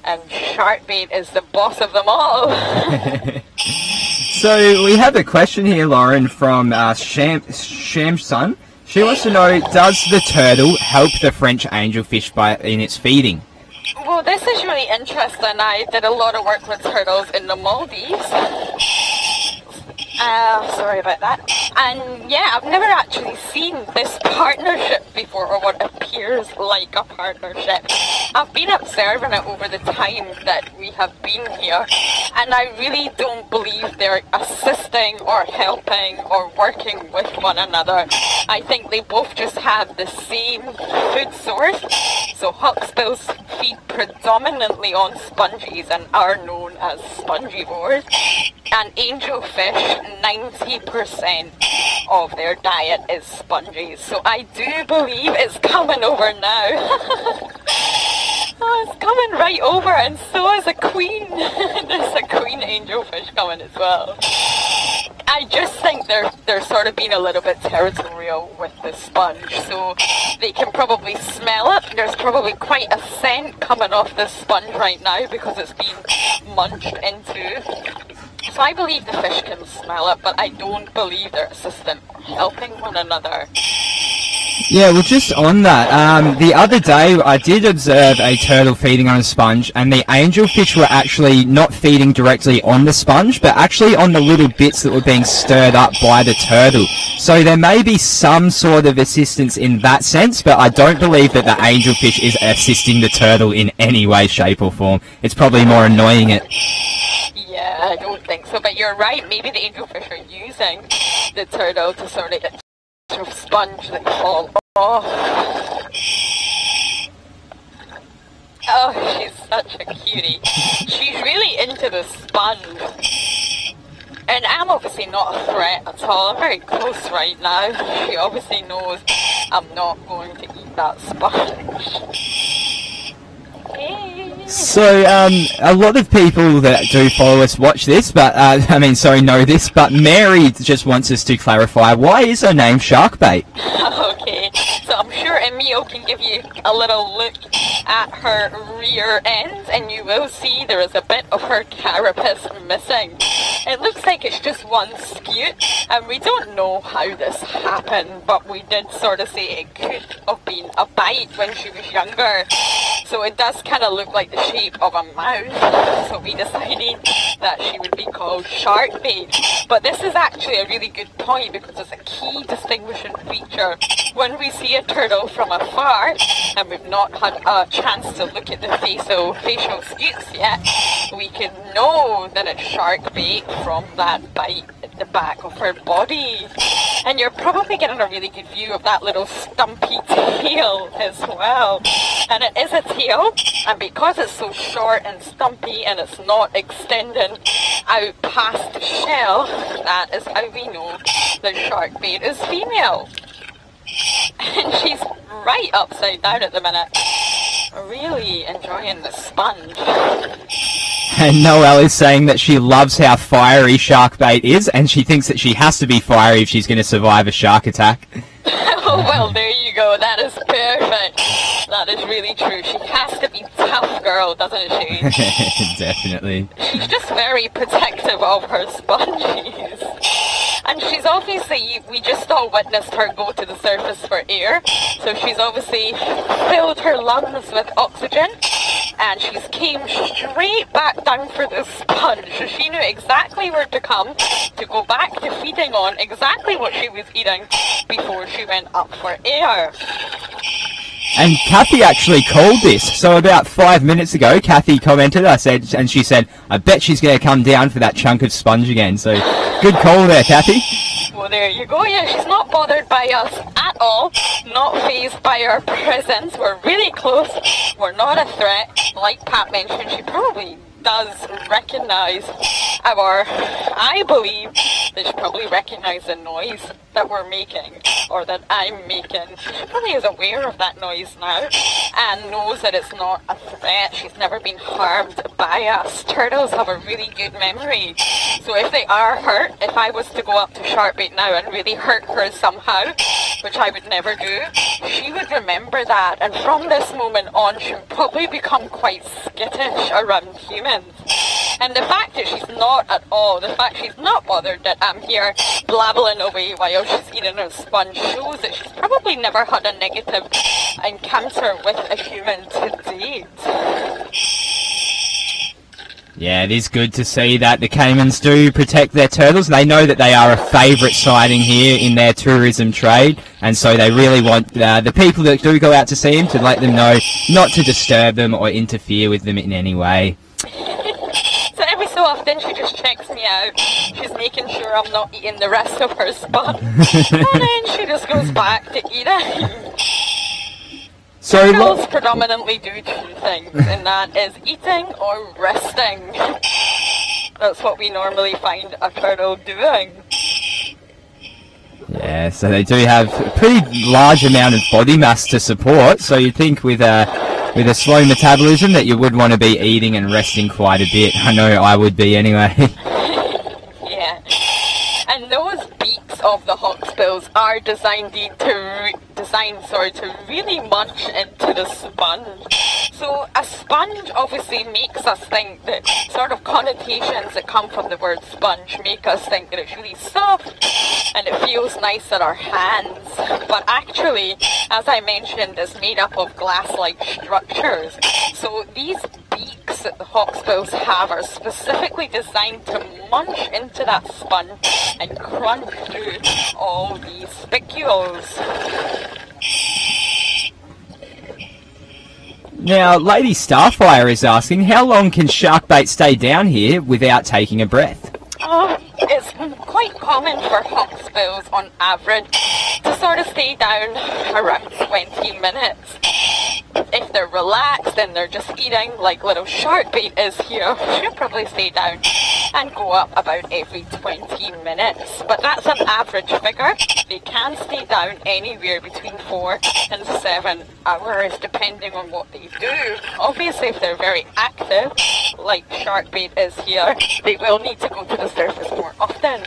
And sharkbait is the boss of them all. So we have a question here, Lauren, from Shamsun. She wants to know, does the turtle help the French angelfish in its feeding? Well, this is really interesting. I did a lot of work with turtles in the Maldives. Sorry about that. And yeah, I've never actually seen this partnership before, or what appears like a partnership. I've been observing it over the time that we have been here, and I really don't believe they're assisting or helping or working with one another. I think they both just have the same food source. So hawksbills feed predominantly on sponges and are known as spongivores. And angelfish, 90% of their diet is sponges. So I do believe it's coming over now. Oh, it's coming right over, and so is a queen. There's a queen angelfish coming as well. I just think they're sort of being a little bit territorial with the sponge, so they can probably smell it. There's probably quite a scent coming off this sponge right now because it's being munched into. So I believe the fish can smell it, but I don't believe they're assisting or helping one another. Yeah, well, just on that, the other day I did observe a turtle feeding on a sponge, and the angelfish were actually not feeding directly on the sponge, but actually on the little bits that were being stirred up by the turtle. So there may be some sort of assistance in that sense, but I don't believe that the angelfish is assisting the turtle in any way, shape or form. It's probably more annoying it. Yeah, I don't think so, but you're right, maybe the angelfish are using the turtle to sort of sponge that fall off. Oh, she's such a cutie. She's really into the sponge. And I'm obviously not a threat at all. I'm very close right now. She obviously knows I'm not going to eat that sponge. Hey. So, a lot of people that do follow us watch this, but, know this, but Mary just wants us to clarify, why is her name Sharkbait? Okay, so I'm sure Emil can give you a little look at her rear end, and you will see there is a bit of her carapace missing. It looks like it's just one scute, and we don't know how this happened, but we did sort of say it could have been a bite when she was younger. So it does kind of look like the shape of a mouse, so we decided that she would be called Sharkbait. But this is actually a really good point, because it's a key distinguishing feature. When we see a turtle from afar, and we've not had a chance to look at the facial scutes yet, we can know that it's Sharkbait from that bite at the back of her body. And you're probably getting a really good view of that little stumpy tail as well. And it is a tail, and because it's so short and stumpy and it's not extending out past the shell, that is how we know that Sharkbait is female. And she's right upside down at the minute, really enjoying the sponge. And Noelle is saying that she loves how fiery Sharkbait is, and she thinks that she has to be fiery if she's going to survive a shark attack. Oh, well, there you go. That is perfect. That is really true. She has to be tough girl, doesn't she? Definitely. She's just very protective of her sponges. And she's obviously, we just all witnessed her go to the surface for air. So she's obviously filled her lungs with oxygen. And she's came straight back down for the sponge. So she knew exactly where to come to go back to feeding on exactly what she was eating before she went up for air. And Kathy actually called this. So about 5 minutes ago, Kathy commented, and she said, I bet she's going to come down for that chunk of sponge again. So good call there, Kathy. Well, there you go. Yeah, she's not bothered by us at all. Not fazed by our presence. We're really close. We're not a threat. Like Pat mentioned, she probably does recognise I believe that she probably recognises the noise that we're making, or that I'm making. She probably is aware of that noise now, and knows that it's not a threat. She's never been harmed by us. Turtles have a really good memory, so if they are hurt, if I was to go up to Sharkbait now and really hurt her somehow, which I would never do, she would remember that, and from this moment on, she would probably become quite skittish around humans. And the fact that she's not at all, the fact she's not bothered that I'm here blabbling away while she's eating her sponge, shows that she's probably never had a negative encounter with a human to date. Yeah, it is good to see that the Caimans do protect their turtles. They know that they are a favourite sighting here in their tourism trade, and so they really want the people that do go out to see them to let them know not to disturb them or interfere with them in any way. So every so often she just checks me out. She's making sure I'm not eating the rest of her sponge. And then she just goes back to eating. So turtles predominantly do two things, and that is eating or resting. That's what we normally find a turtle doing. Yeah, so they do have a pretty large amount of body mass to support, so you'd think with a slow metabolism that you would want to be eating and resting quite a bit. I know I would be anyway. Yeah. And those beaks of the hawksbills are designed to really munch into the sponge. So a sponge obviously makes us think that sort of connotations that come from the word sponge make us think that it's really soft and it feels nice at our hands. But actually, as I mentioned, it's made up of glass-like structures. So these beaks that the hawksbills have are specifically designed to munch into that sponge and crunch through all these spicules. Now, Lady Starfire is asking, how long can sharkbait stay down here without taking a breath? It's quite common for hawksbills on average to sort of stay down around 20 minutes. If they're relaxed and they're just eating like little sharkbait is here, she'll probably stay down and go up about every 20 minutes. But that's an average figure. They can stay down anywhere between 4 and 7 hours depending on what they do. Obviously, if they're very active, like sharkbait is here, they will need to go to the surface more often.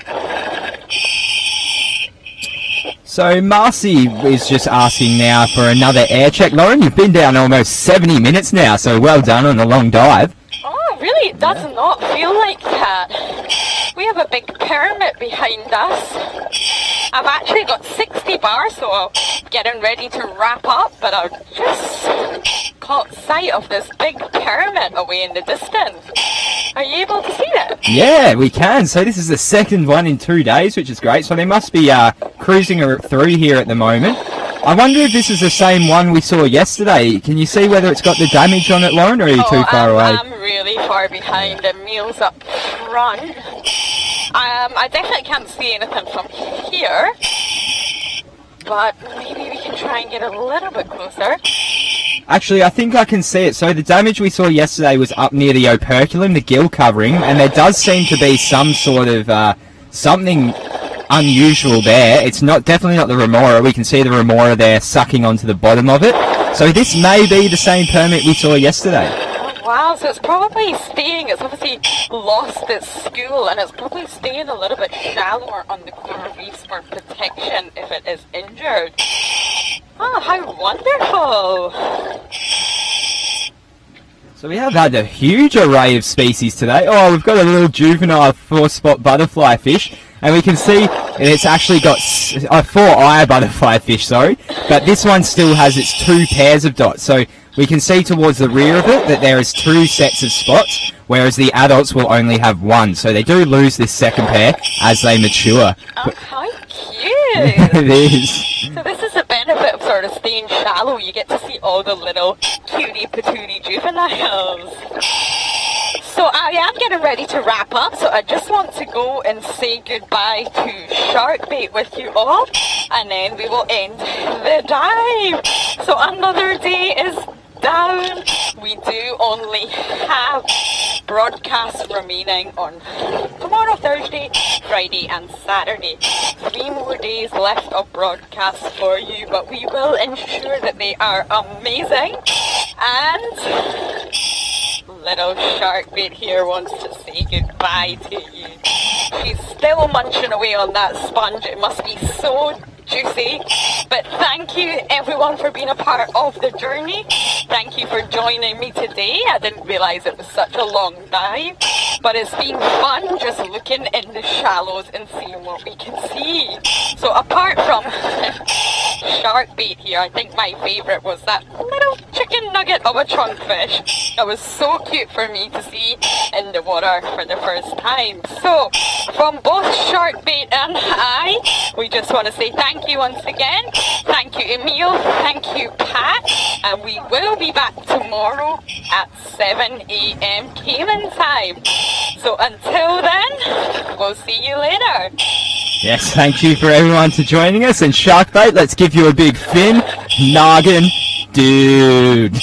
So Marcy is just asking now for another air check. Lauren, you've been down almost 70 minutes now, so well done on the long dive. Oh, really? It does not feel like that. We have a big pyramid behind us. I've actually got 60 bars, so I'm getting ready to wrap up, but I've just caught sight of this big pyramid away in the distance. Are you able to see it? Yeah, we can. So this is the second one in 2 days, which is great. So they must be cruising through here at the moment. I wonder if this is the same one we saw yesterday. Can you see whether it's got the damage on it, Lauren, or are you too far away? I'm really far behind. The meal's up front. I definitely can't see anything from here, but maybe we can try and get a little bit closer. Actually, I think I can see it. So the damage we saw yesterday was up near the operculum, the gill covering, and there does seem to be some sort of something unusual there. It's definitely not the remora. We can see the remora there sucking onto the bottom of it. So this may be the same permit we saw yesterday. Oh, wow, so it's probably staying, it's obviously lost its school, and it's probably staying a little bit shallower on the coral reefs for protection if it is injured. Oh, how wonderful! So we have had a huge array of species today. Oh, we've got a little juvenile 4-spot butterfly fish, and we can see it's actually got 4-eye butterfly fish, sorry, but this one still has its 2 pairs of dots. So we can see towards the rear of it that there is 2 sets of spots, whereas the adults will only have 1. So they do lose this second pair as they mature. Oh, how cute! It is. So this is the benefit of sort of staying shallow, you get to see all the little cutie patootie juveniles. So I am getting ready to wrap up, so I just want to go and say goodbye to shark bait with you all, and then we will end the dive. So another day is down. We do only have broadcasts remaining on tomorrow, Thursday, Friday and Saturday. 3 more days left of broadcasts for you, but we will ensure that they are amazing. And little shark bait here wants to say goodbye to you. She's still munching away on that sponge. It must be so juicy. But thank you everyone for being a part of the journey. Thank you for joining me today. I didn't realise it was such a long dive, but it's been fun just looking in the shallows and seeing what we can see. So apart from shark bait here, I think my favourite was that little chicken nugget of a trunkfish. That was so cute for me to see in the water for the first time. So from both shark bait and I, we just want to say thank you once again. Thank you Emil, thank you Pat, and we will be back tomorrow at 7 AM Cayman time. So until then, we'll see you later. Yes, thank you for everyone to joining us, and shark bait, let's give you a big fin, noggin, dude.